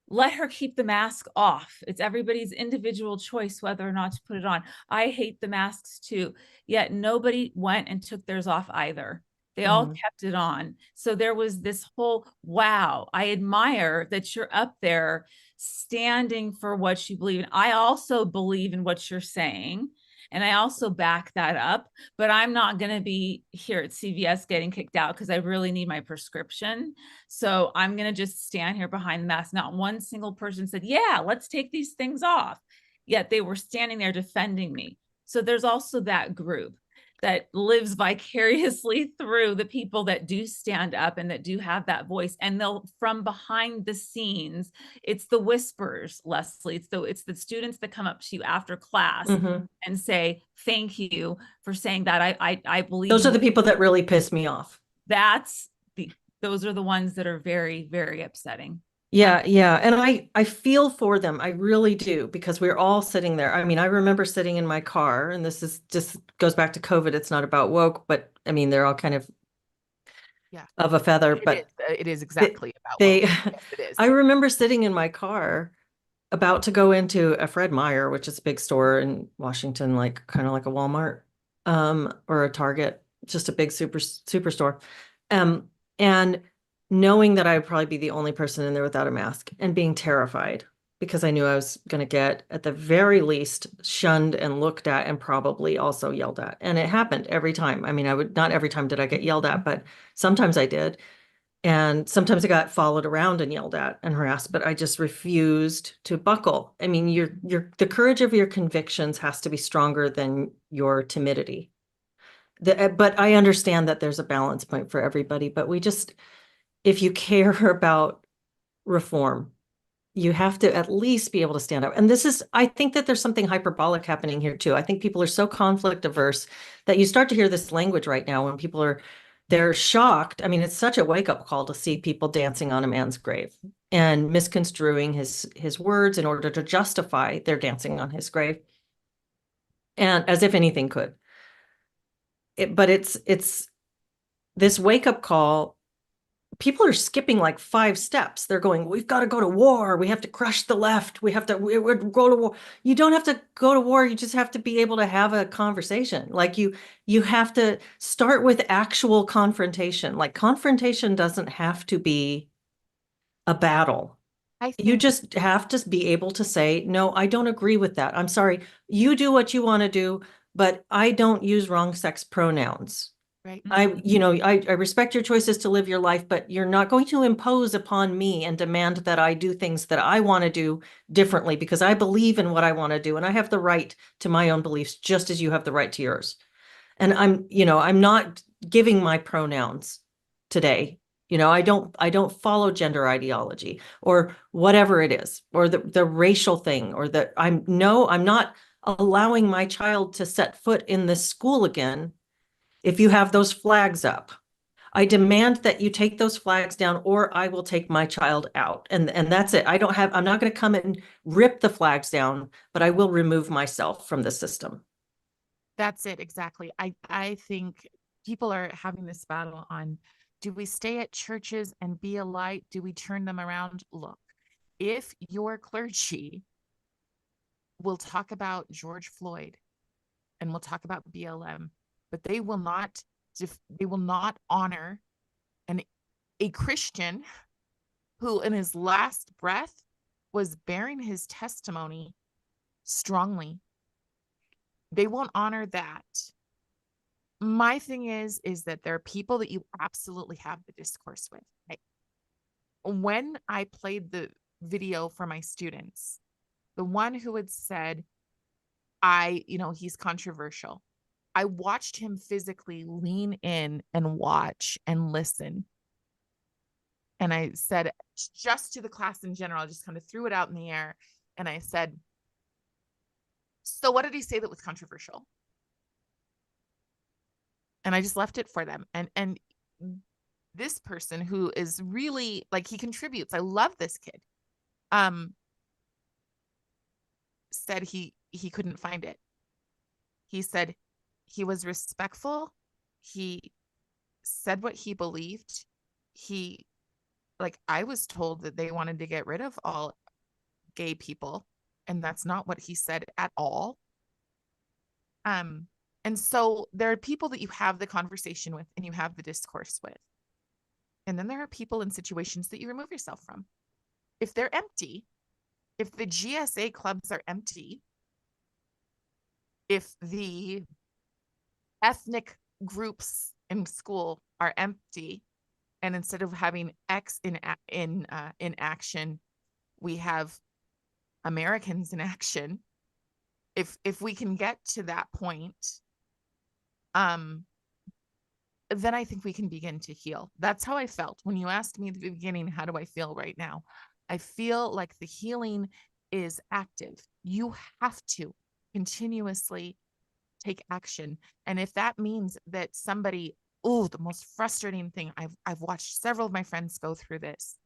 let her keep the mask off. It's everybody's individual choice whether or not to put it on. I hate the masks too, yet nobody went and took theirs off either. They all kept it on. So there was this whole, wow, I admire that you're up there standing for what you believe in. I also believe in what you're saying, and I also back that up, but I'm not going to be here at CVS getting kicked out because I really need my prescription. So I'm going to just stand here behind the mask. Not one single person said, yeah, let's take these things off. Yet they were standing there defending me. So there's also that group that lives vicariously through the people that do stand up and that do have that voice. And they'll, from behind the scenes, it's the whispers, Leslie. It's the students that come up to you after class and say, thank you for saying that. I believe those are the people that really piss me off. Those are the ones that are very, very upsetting. Yeah, yeah. And I feel for them. I really do, because we're all sitting there. I mean, I remember sitting in my car, and this is just goes back to COVID. It's not about woke, but I mean, they're all kind of of a feather, but it is exactly about they, woke. Yes, it is. I remember sitting in my car about to go into a Fred Meyer, which is a big store in Washington, like kind of like a Walmart, or a Target, just a big superstore. And knowing that I would probably be the only person in there without a mask, and being terrified because I knew I was going to get, at the very least, shunned and looked at, and probably also yelled at. And it happened every time. I mean, not every time did I get yelled at, but sometimes I did. And sometimes I got followed around and yelled at and harassed, but I just refused to buckle. I mean, the courage of your convictions has to be stronger than your timidity. But I understand that there's a balance point for everybody, but if you care about reform, you have to at least be able to stand up. And I think that there's something hyperbolic happening here too. I think people are so conflict averse that you start to hear this language right now when they're shocked. I mean, it's such a wake-up call to see people dancing on a man's grave and misconstruing his words in order to justify their dancing on his grave, and as if anything could. But it's this wake-up call. People are skipping like 5 steps. They're going, we've got to go to war. We have to crush the left. We have to go to war. You don't have to go to war. You just have to be able to have a conversation. Like you have to start with actual confrontation. Like, confrontation doesn't have to be a battle. You just have to be able to say, no, I don't agree with that. I'm sorry. You do what you want to do, but I don't use wrong sex pronouns. Right. I respect your choices to live your life, but you're not going to impose upon me and demand that I do things that I want to do differently, because I believe in what I want to do, and I have the right to my own beliefs just as you have the right to yours. And I'm not giving my pronouns today. I don't follow gender ideology or whatever it is, or the racial thing, or I'm not allowing my child to set foot in this school again if you have those flags up. I demand that you take those flags down, or I will take my child out. And that's it. I'm not going to come and rip the flags down, but I will remove myself from the system. That's it. Exactly. I think people are having this battle on, do we stay at churches and be a light? Do we turn them around? Look, if your clergy will talk about George Floyd and we'll talk about BLM, but they will not they will not honor a Christian who in his last breath was bearing his testimony strongly. They won't honor that. My thing is that there are people that you absolutely have the discourse with. When I played the video for my students, the one who had said, he's controversial, I watched him physically lean in and watch and listen. And I said, just to the class in general, I just kind of threw it out in the air. And I said, so what did he say that was controversial? And I just left it for them. And this person who is really like, he contributes. I love this kid. Said he couldn't find it. He said he was respectful. He said what he believed. I was told that they wanted to get rid of all gay people, and that's not what he said at all. And so there are people that you have the conversation with and you have the discourse with. And then there are people in situations that you remove yourself from. If they're empty, if the GSA clubs are empty, if the ethnic groups in school are empty, and instead of having X in action, we have Americans in action. If we can get to that point, then I think we can begin to heal. That's how I felt when you asked me at the beginning, how do I feel right now? I feel like the healing is active. You have to continuously take action. And if that means that somebody, the most frustrating thing, I've watched several of my friends go through this.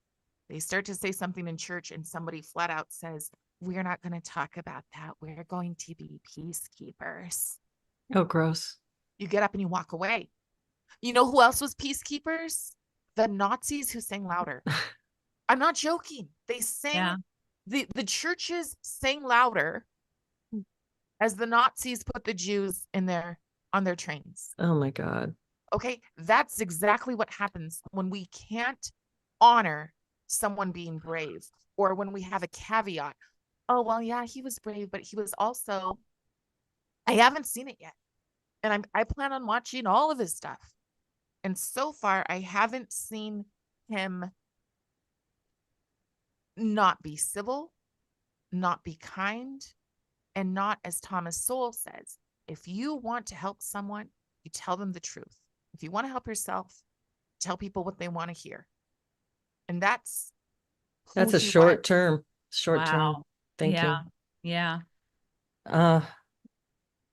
They start to say something in church and somebody flat out says, we're not going to talk about that. We're going to be peacekeepers. Oh, gross. You get up and you walk away. You know who else was peacekeepers? The Nazis who sang louder. I'm not joking. They sang, the churches sang louder as the Nazis put the Jews on their trains. Oh my God. Okay. That's exactly what happens when we can't honor someone being brave, or when we have a caveat. Oh, well, yeah, he was brave, but he was also, I haven't seen it yet. And I plan on watching all of his stuff. And so far, I haven't seen him not be civil, not be kind, and not, as Thomas Sowell says, if you want to help someone, you tell them the truth. If you want to help yourself, tell people what they want to hear. And that's a short term Wow. thinking. Yeah.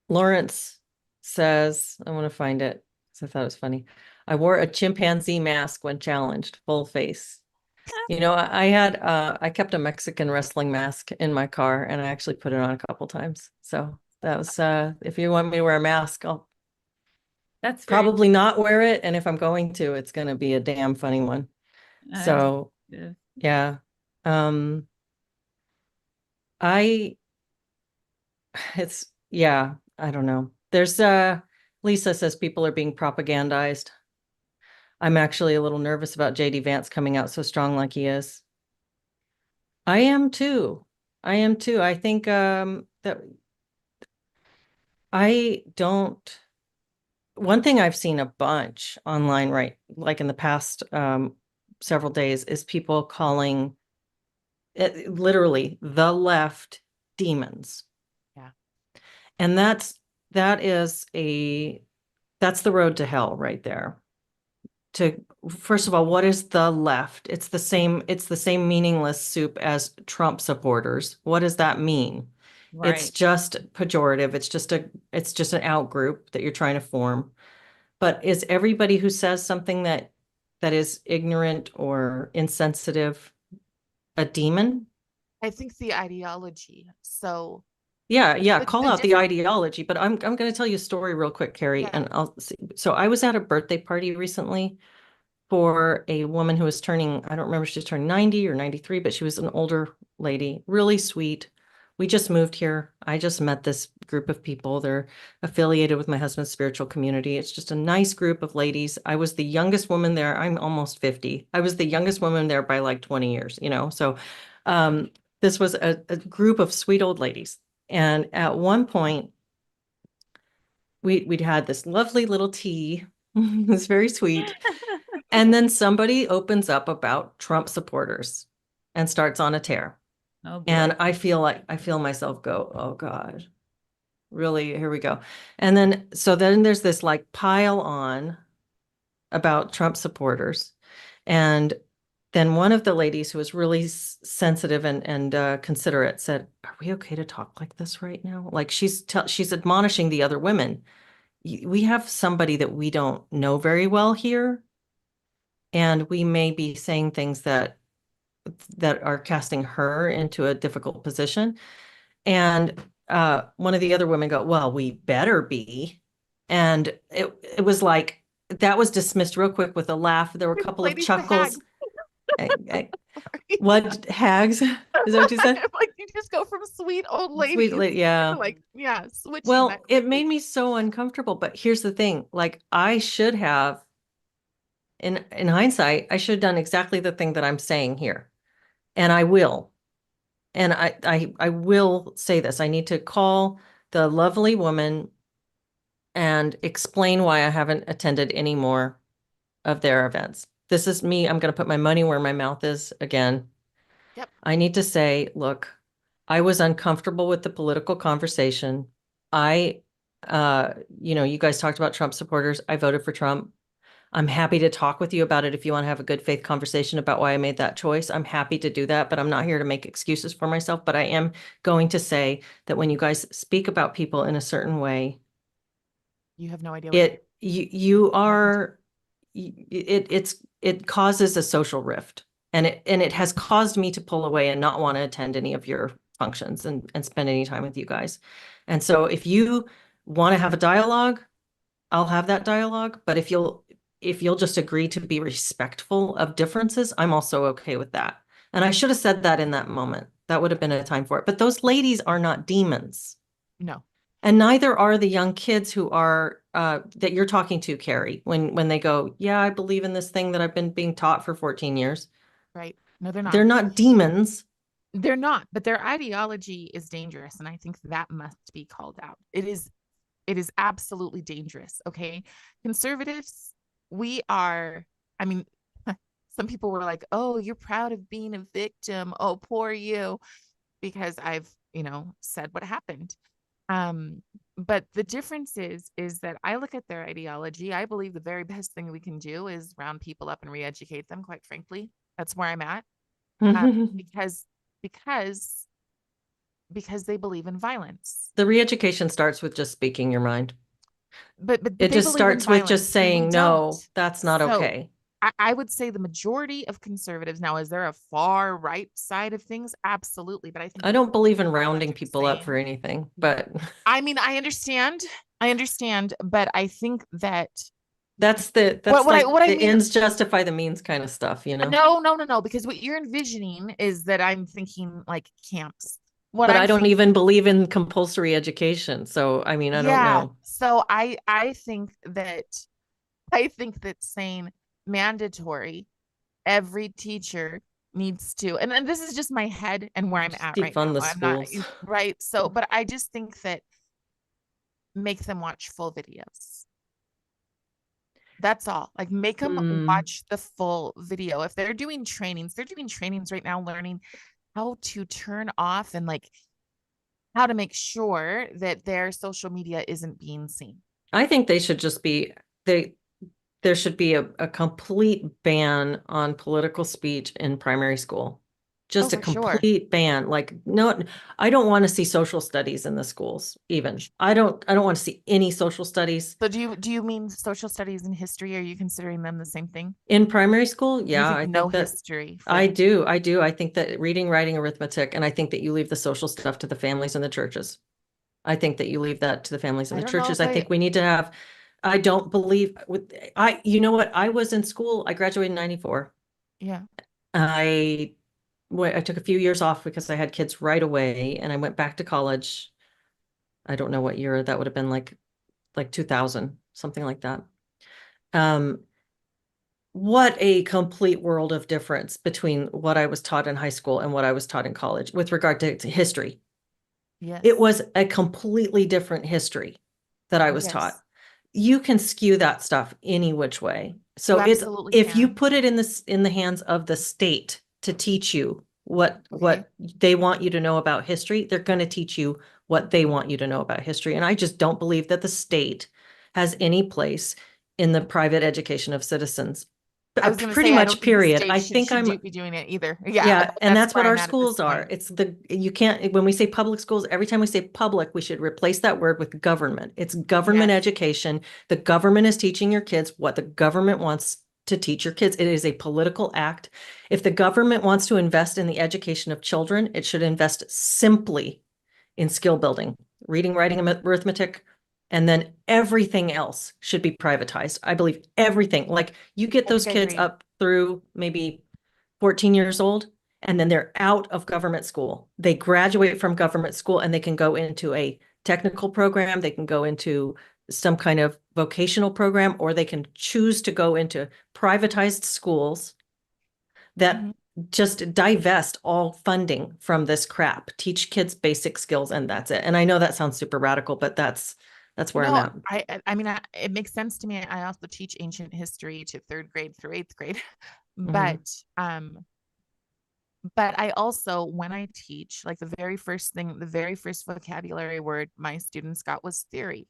Lawrence says, I want to find it because I thought it was funny. I wore a chimpanzee mask when challenged, full face. I kept a Mexican wrestling mask in my car, and I actually put it on a couple times. So that was, if you want me to wear a mask, I'll probably not wear it. And if I'm going to, it's going to be a damn funny one. So yeah. I don't know. There's Lisa says people are being propagandized. I'm actually a little nervous about JD Vance coming out so strong like he is. I am too. I think that one thing I've seen a bunch online, right, like in the past several days, is people calling it literally the left demons. Yeah. And that's the road to hell right there. First of all, what is the left? It's the same meaningless soup as Trump supporters. What does that mean? Right. It's just pejorative. It's just an out group that you're trying to form. But is everybody who says something that is ignorant or insensitive a demon? I think the ideology. So yeah, call out the ideology, but I'm going to tell you a story real quick, Cari, and I'll see. So I was at a birthday party recently for a woman who was turning, I don't remember if she was turning 90 or 93, but she was an older lady, really sweet, We just moved here. I just met this group of people. They're affiliated with my husband's spiritual community. It's just a nice group of ladies. I was the youngest woman there. I'm almost 50. I was the youngest woman there by like 20 years, you know? So this was a group of sweet old ladies. And at one point, we'd had this lovely little tea. It was very sweet. And then somebody opens up about Trump supporters and starts on a tear. Oh boy. And I feel myself go, oh God, really, here we go. And then, so then there's this like pile on about Trump supporters. And then one of the ladies who was really sensitive and considerate said, are we okay to talk like this right now? Like she's admonishing the other women. We have somebody that we don't know very well here. And we may be saying things that are casting her into a difficult position. And one of the other women go, well, we better be. And it was like, that was dismissed real quick with a laugh. There were a couple of Ladies the chuckles. Sorry. What hags? Is that what you said? Like you just go from sweet old ladies Sweet lady, yeah. to like, yeah, switching Well, that it quickly. made me so uncomfortable. But here's the thing, like I should have, in hindsight, I should have done exactly the thing that I'm saying here. And I will. And I will say this. I need to call the lovely woman and explain why I haven't attended any more of their events. This is me. I'm going to put my money where my mouth is again. Yep. I need to say, look, I was uncomfortable with the political conversation. You guys talked about Trump supporters. I voted for Trump. I'm happy to talk with you about it if you want to have a good faith conversation about why I made that choice. I'm happy to do that, but I'm not here to make excuses for myself. But I am going to say that when you guys speak about people in a certain way, You have no idea it causes a social rift, and it has caused me to pull away and not want to attend any of your functions and spend any time with you guys. And so if you want to have a dialogue, I'll have that dialogue. But if you'll just agree to be respectful of differences, I'm also okay with that. And I should have said that in that moment. That would have been a time for it. But those ladies are not demons. No. And neither are the young kids who are that you're talking to, Cari, when they go, yeah, I believe in this thing that I've been being taught for 14 years. Right. No, they're not. They're not demons. They're not, but their ideology is dangerous. And I think that must be called out. It is absolutely dangerous. Okay. Conservatives, I mean, some people were like, oh, you're proud of being a victim. Oh, poor you, because I've, said what happened. But the difference is that I look at their ideology. I believe the very best thing we can do is round people up and re-educate them, quite frankly. That's where I'm at. Because they believe in violence. The re-education starts with just speaking your mind. But it just starts with just saying, no, that's not okay. I would say the majority of conservatives now, is there a far right side of things? Absolutely. But I don't believe in rounding people up for anything, but I mean, I understand, but I think that that's the ends justify the means kind of stuff, No, because what you're envisioning is that I'm thinking like camps. But I don't even believe in compulsory education. So, I mean, I don't know. So I think that saying mandatory, every teacher needs to, and this is just my head and where I'm at right now. I'm not right. So, but I just think that make them watch full videos. That's all. Like make them watch the full video. If they're doing trainings right now, learning how to turn off and like how to make sure that their social media isn't being seen. I think they should just be, there should be a complete ban on political speech in primary school. Just a complete ban. Like, no, I don't want to see social studies in the schools even. I don't want to see any social studies. So do you mean social studies and history? Are you considering them the same thing? In primary school? Yeah. I think history. I do. I think that reading, writing, arithmetic, and I think that you leave the social stuff to the families and the churches. I think that you leave that to the families and the churches. I think we need to have, I don't believe you know what? I was in school. I graduated in 94. Yeah. I took a few years off because I had kids right away, and I went back to college. I don't know what year that would have been, like 2000, something like that. What a complete world of difference between what I was taught in high school and what I was taught in college with regard to history. Yes. It was a completely different history that I was taught. Yes. You can skew that stuff any which way. So You it's, absolutely if you can. put it in the hands of the state to teach you what Okay. they want you to know about history, they're going to teach you what they want you to know about history. And I just don't believe that the state has any place in the private education of citizens. I was going to Pretty say, I much, don't think the period. state I should, think I'm be doing it either. Yeah. yeah, and that's where what our I'm at this schools are. point. It's you can't, when we say public schools, every time we say public, we should replace that word with government. It's government Yes. education. The government is teaching your kids what the government wants to teach your kids. It is a political act. If the government wants to invest in the education of children, it should invest simply in skill building, reading, writing, and arithmetic, and then everything else should be privatized. I believe everything. Like, you get I those think I kids agree. up through maybe 14 years old, and then they're out of government school. They graduate from government school and they can go into a technical program, they can go into some kind of vocational program, or they can choose to go into privatized schools that Mhm. just divest all funding from this crap. Teach kids basic skills, and that's it. And I know that sounds super radical, but that's where I'm No, at. I mean, it makes sense to me. I also teach ancient history to third grade through eighth grade, Mhm. but I also, when I teach, like the very first thing, the very first vocabulary word my students got was theory.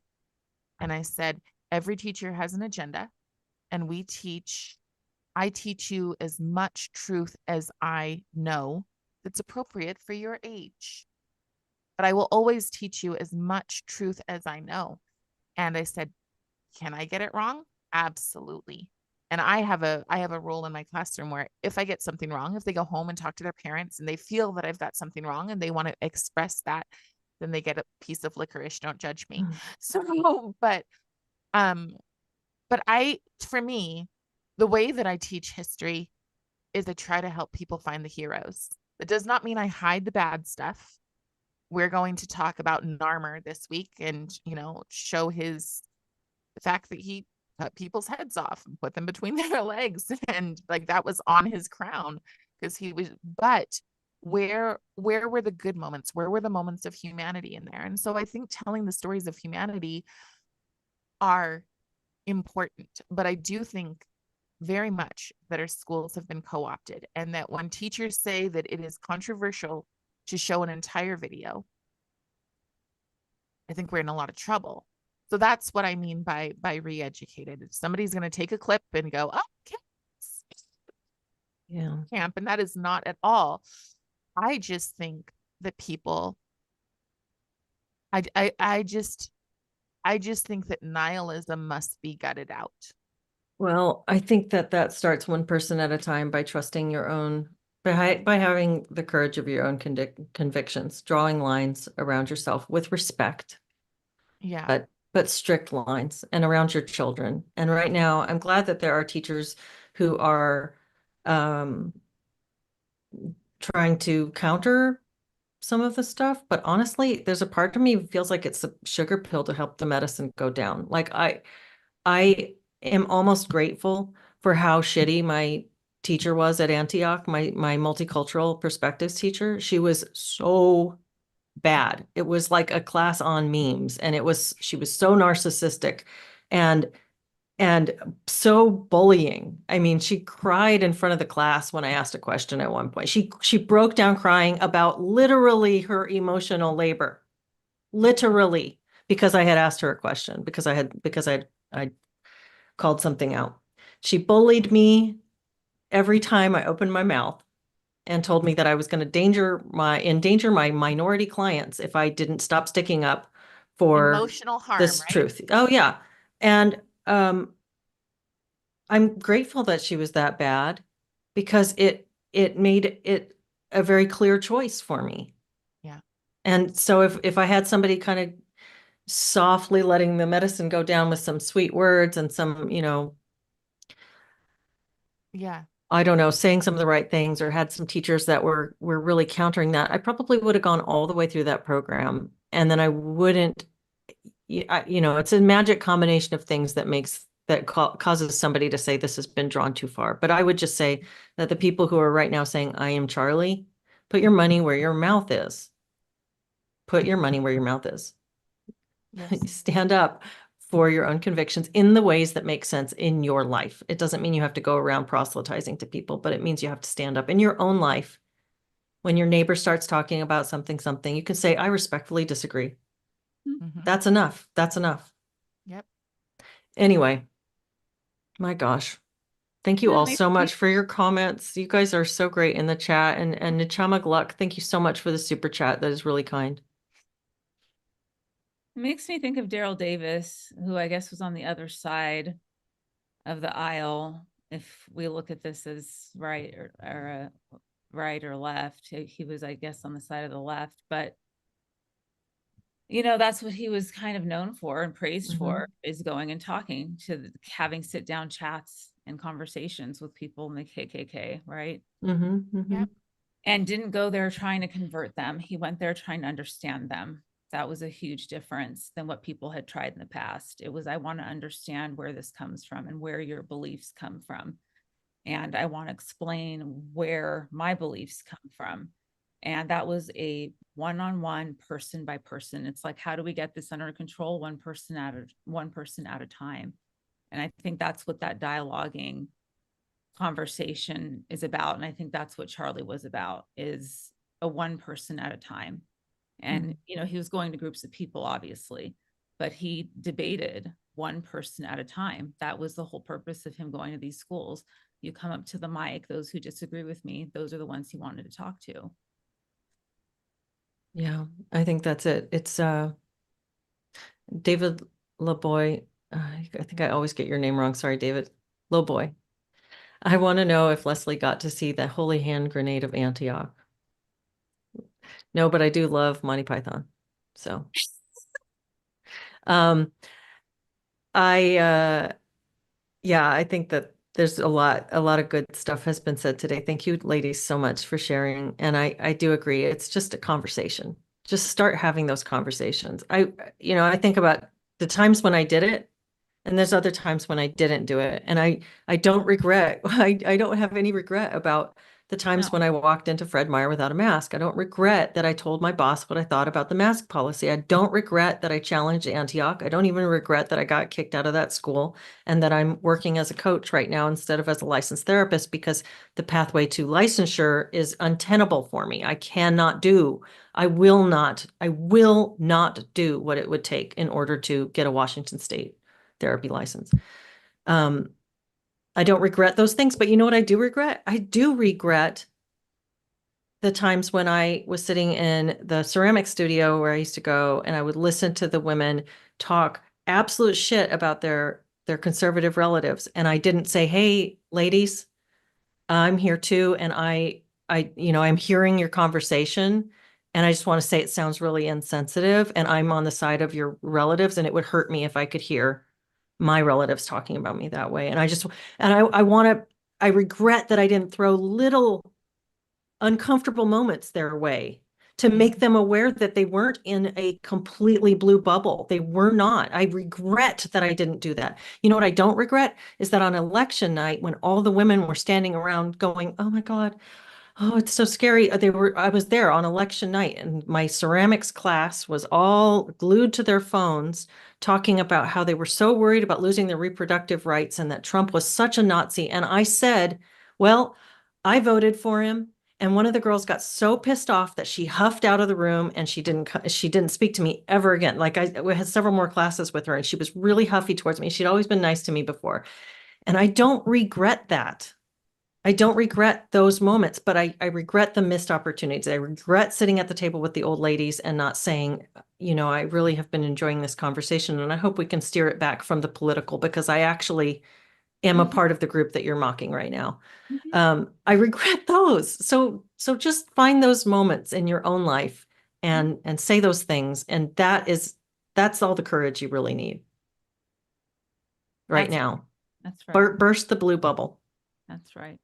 And I said, every teacher has an agenda, and I teach you as much truth as I know that's appropriate for your age. But I will always teach you as much truth as I know. And I said, can I get it wrong? Absolutely. And I have a rule in my classroom where if I get something wrong, if they go home and talk to their parents and they feel that I've got something wrong and they want to express that, then they get a piece of licorice. Don't judge me. So, um, for me, the way that I teach history is I try to help people find the heroes. It does not mean I hide the bad stuff. We're going to talk about Narmer this week and, show the fact that he cut people's heads off and put them between their legs. And like that was on his crown because but where were the good moments? Where were the moments of humanity in there? And so I think telling the stories of humanity are important, but I do think very much that our schools have been co-opted, and that when teachers say that it is controversial to show an entire video, I think we're in a lot of trouble. So that's what I mean by re-educated. If somebody's going to take a clip and go, oh, Yeah. camp, and that is not at all. I just think that people, I just think that nihilism must be gutted out. Well, I think that starts one person at a time by trusting your own, by having the courage of your own convictions, drawing lines around yourself with respect, Yeah. but strict lines, and around your children. And right now, I'm glad that there are teachers who are trying to counter some of the stuff. But honestly, there's a part of me who feels like it's a sugar pill to help the medicine go down. Like, I am almost grateful for how shitty my teacher was at Antioch, my multicultural perspectives teacher. She was so bad. It was like a class on memes, and she was so narcissistic and so bullying. I mean, she cried in front of the class when I asked a question at one point. She broke down crying about literally her emotional labor. Literally, because I had asked her a question, because I called something out. She bullied me every time I opened my mouth and told me that I was going to endanger my minority clients if I didn't stop sticking up for Emotional harm, this right? truth. Oh yeah. And I'm grateful that she was that bad, because it made it a very clear choice for me. Yeah. And so if I had somebody kind of softly letting the medicine go down with some sweet words and some, Yeah. I don't know, saying some of the right things or had some teachers that were really countering that, I probably would have gone all the way through that program. And then I wouldn't, it's a magic combination of things that causes somebody to say this has been drawn too far. But I would just say that the people who are right now saying, I am Charlie, put your money where your mouth is. Put your money where your mouth is. Yes. Stand up for your own convictions in the ways that make sense in your life. It doesn't mean you have to go around proselytizing to people, but it means you have to stand up in your own life. When your neighbor starts talking about something, you can say, I respectfully disagree. Mhm. That's enough. That's enough. Yep. Anyway, my gosh. Thank you Yeah, it all makes so me- much for your comments. You guys are so great in the chat. And Nechama Gluck, thank you so much for the super chat. That is really kind. It makes me think of Daryl Davis, who I guess was on the other side of the aisle. If we look at this as right or left, he was, I guess, on the side of the left. But that's what he was kind of known for and praised for, is going and talking to having sit down chats and conversations with people in the KKK, right? Yep. And didn't go there trying to convert them. He went there trying to understand them. That was a huge difference than what people had tried in the past. It was, I want to understand where this comes from and where your beliefs come from. And I want to explain where my beliefs come from. And that was a one-on-one, person by person. It's like, how do we get this under control? One person at a time. And I think that's what that dialoguing conversation is about. And I think that's what Charlie was about, is a one person at a time. And, he was going to groups of people, obviously, but he debated one person at a time. That was the whole purpose of him going to these schools. You come up to the mic, those who disagree with me, those are the ones he wanted to talk to. Yeah, I think that's it. It's David LeBoy. I think I always get your name wrong. Sorry, David LeBoy. I want to know if Leslie got to see the Holy Hand Grenade of Antioch. No, but I do love Monty Python. So, um, yeah, I think that there's a lot of good stuff has been said today. Thank you, ladies, so much for sharing. And I do agree. It's just a conversation. Just start having those conversations. I think about the times when I did it, and there's other times when I didn't do it. And I don't regret. I don't have any regret about the times when I walked into Fred Meyer without a mask. I don't regret that I told my boss what I thought about the mask policy. I don't regret that I challenged Antioch. I don't even regret that I got kicked out of that school and that I'm working as a coach right now instead of as a licensed therapist, because the pathway to licensure is untenable for me. I will not do what it would take in order to get a Washington State therapy license. I don't regret those things, but you know what I do regret? I do regret the times when I was sitting in the ceramic studio where I used to go, and I would listen to the women talk absolute shit about their conservative relatives. And I didn't say, hey, ladies, I'm here too. And I'm hearing your conversation. And I just want to say it sounds really insensitive. And I'm on the side of your relatives. And it would hurt me if I could hear my relatives talking about me that way. And I regret that I didn't throw little uncomfortable moments their way to make them aware that they weren't in a completely blue bubble. They were not. I regret that I didn't do that. You know what I don't regret is that on election night, when all the women were standing around going, oh my God, oh, it's so scary. I was there on election night, and my ceramics class was all glued to their phones talking about how they were so worried about losing their reproductive rights and that Trump was such a Nazi. And I said, well, I voted for him. And one of the girls got so pissed off that she huffed out of the room, and she didn't speak to me ever again. Like, we had several more classes with her, and she was really huffy towards me. She'd always been nice to me before. And I don't regret that. I don't regret those moments, but I regret the missed opportunities. I regret sitting at the table with the old ladies and not saying, I really have been enjoying this conversation, and I hope we can steer it back from the political, because I actually am a part of the group that you're mocking right now. I regret those. So just find those moments in your own life and say those things. And that's all the courage you really need right now. That's right. Burst the blue bubble. That's right.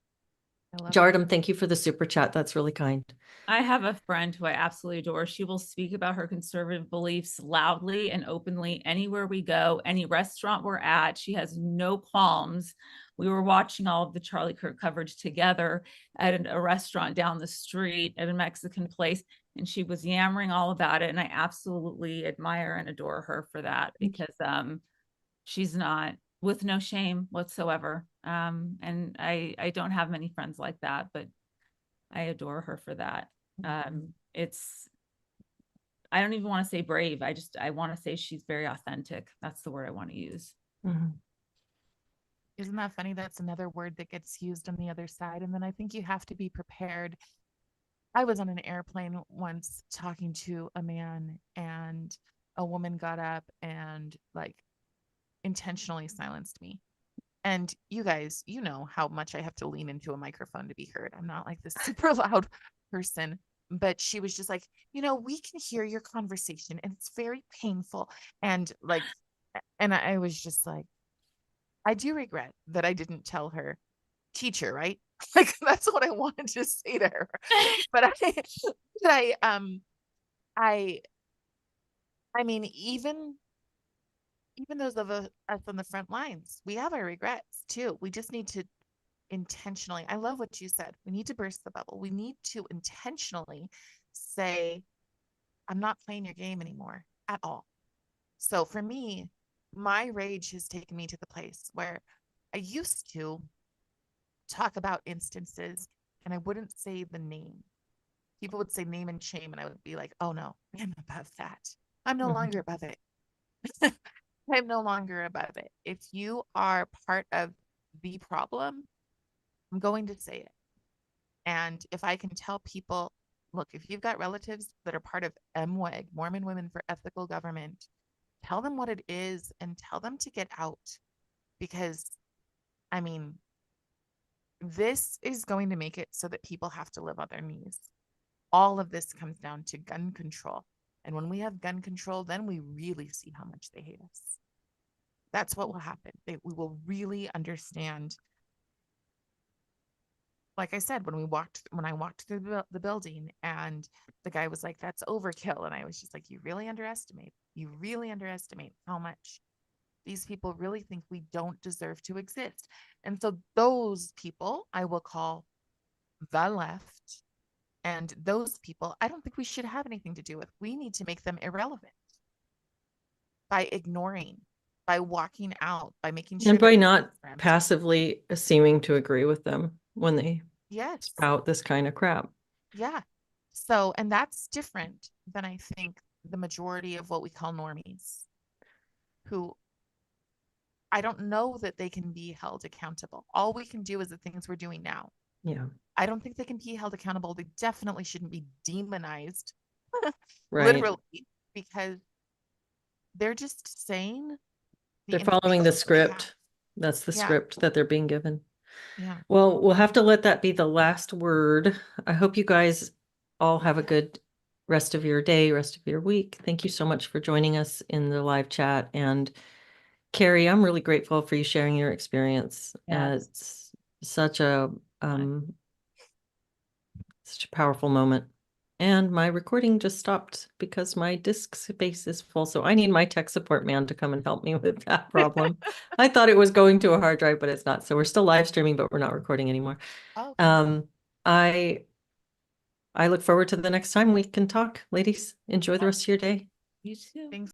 I love it. Jardam, thank you for the super chat. That's really kind. I have a friend who I absolutely adore. She will speak about her conservative beliefs loudly and openly anywhere we go, any restaurant we're at. She has no qualms. We were watching all of the Charlie Kirk coverage together at a restaurant down the street at a Mexican place, and she was yammering all about it. And I absolutely admire and adore her for that, because she's not, with no shame whatsoever. And I don't have many friends like that, but I adore her for that. It's, I don't even want to say brave. I want to say she's very authentic. That's the word I want to use. Mhm. Isn't that funny? That's another word that gets used on the other side. And then I think you have to be prepared. I was on an airplane once talking to a man, and a woman got up and like intentionally silenced me. And you guys, you know how much I have to lean into a microphone to be heard. I'm not like this super loud person, but she was just like, we can hear your conversation and it's very painful. And like, and I was just like, I do regret that I didn't tell her, teacher, right? Like that's what I wanted to say to her. But I mean, even those of us on the front lines, we have our regrets too. We just need to intentionally, I love what you said. We need to burst the bubble. We need to intentionally say, I'm not playing your game anymore at all. So for me, my rage has taken me to the place where I used to talk about instances and I wouldn't say the name. People would say name and shame, and I would be like, oh no, I'm above that. I'm no longer above it. I'm no longer above it. If you are part of the problem, I'm going to say it. And if I can tell people, look, if you've got relatives that are part of MWEG, Mormon Women for Ethical Government, tell them what it is and tell them to get out. Because, I mean, this is going to make it so that people have to live on their knees. All of this comes down to gun control. And when we have gun control, then we really see how much they hate us. That's what will happen. We will really understand. Like I said, when I walked through the building and the guy was like, that's overkill. And I was just like, you really underestimate how much these people really think we don't deserve to exist. And so those people I will call the left. And those people, I don't think we should have anything to do with. We need to make them irrelevant by ignoring, by walking out, by making sure And by that not passively seeming to agree with them when they yes, spout this kind of crap. yeah. So, and that's different than I think the majority of what we call normies, who I don't know that they can be held accountable. All we can do is the things we're doing now. Yeah. I don't think they can be held accountable. They definitely shouldn't be demonized, Right. literally, because they're just saying They're following the script. That's the Yeah. script that they're being given. Yeah. Well, we'll have to let that be the last word. I hope you guys all have a good rest of your day, rest of your week. Thank you so much for joining us in the live chat. And Cari, I'm really grateful for you sharing your experience. Yes. It's such a powerful moment. And my recording just stopped because my disk space is full. So I need my tech support man to come and help me with that problem. I thought it was going to a hard drive, but it's not. So we're still live streaming, but we're not recording anymore. Oh, I look forward to the next time we can talk. Ladies, enjoy the rest of your day. You too. thanks.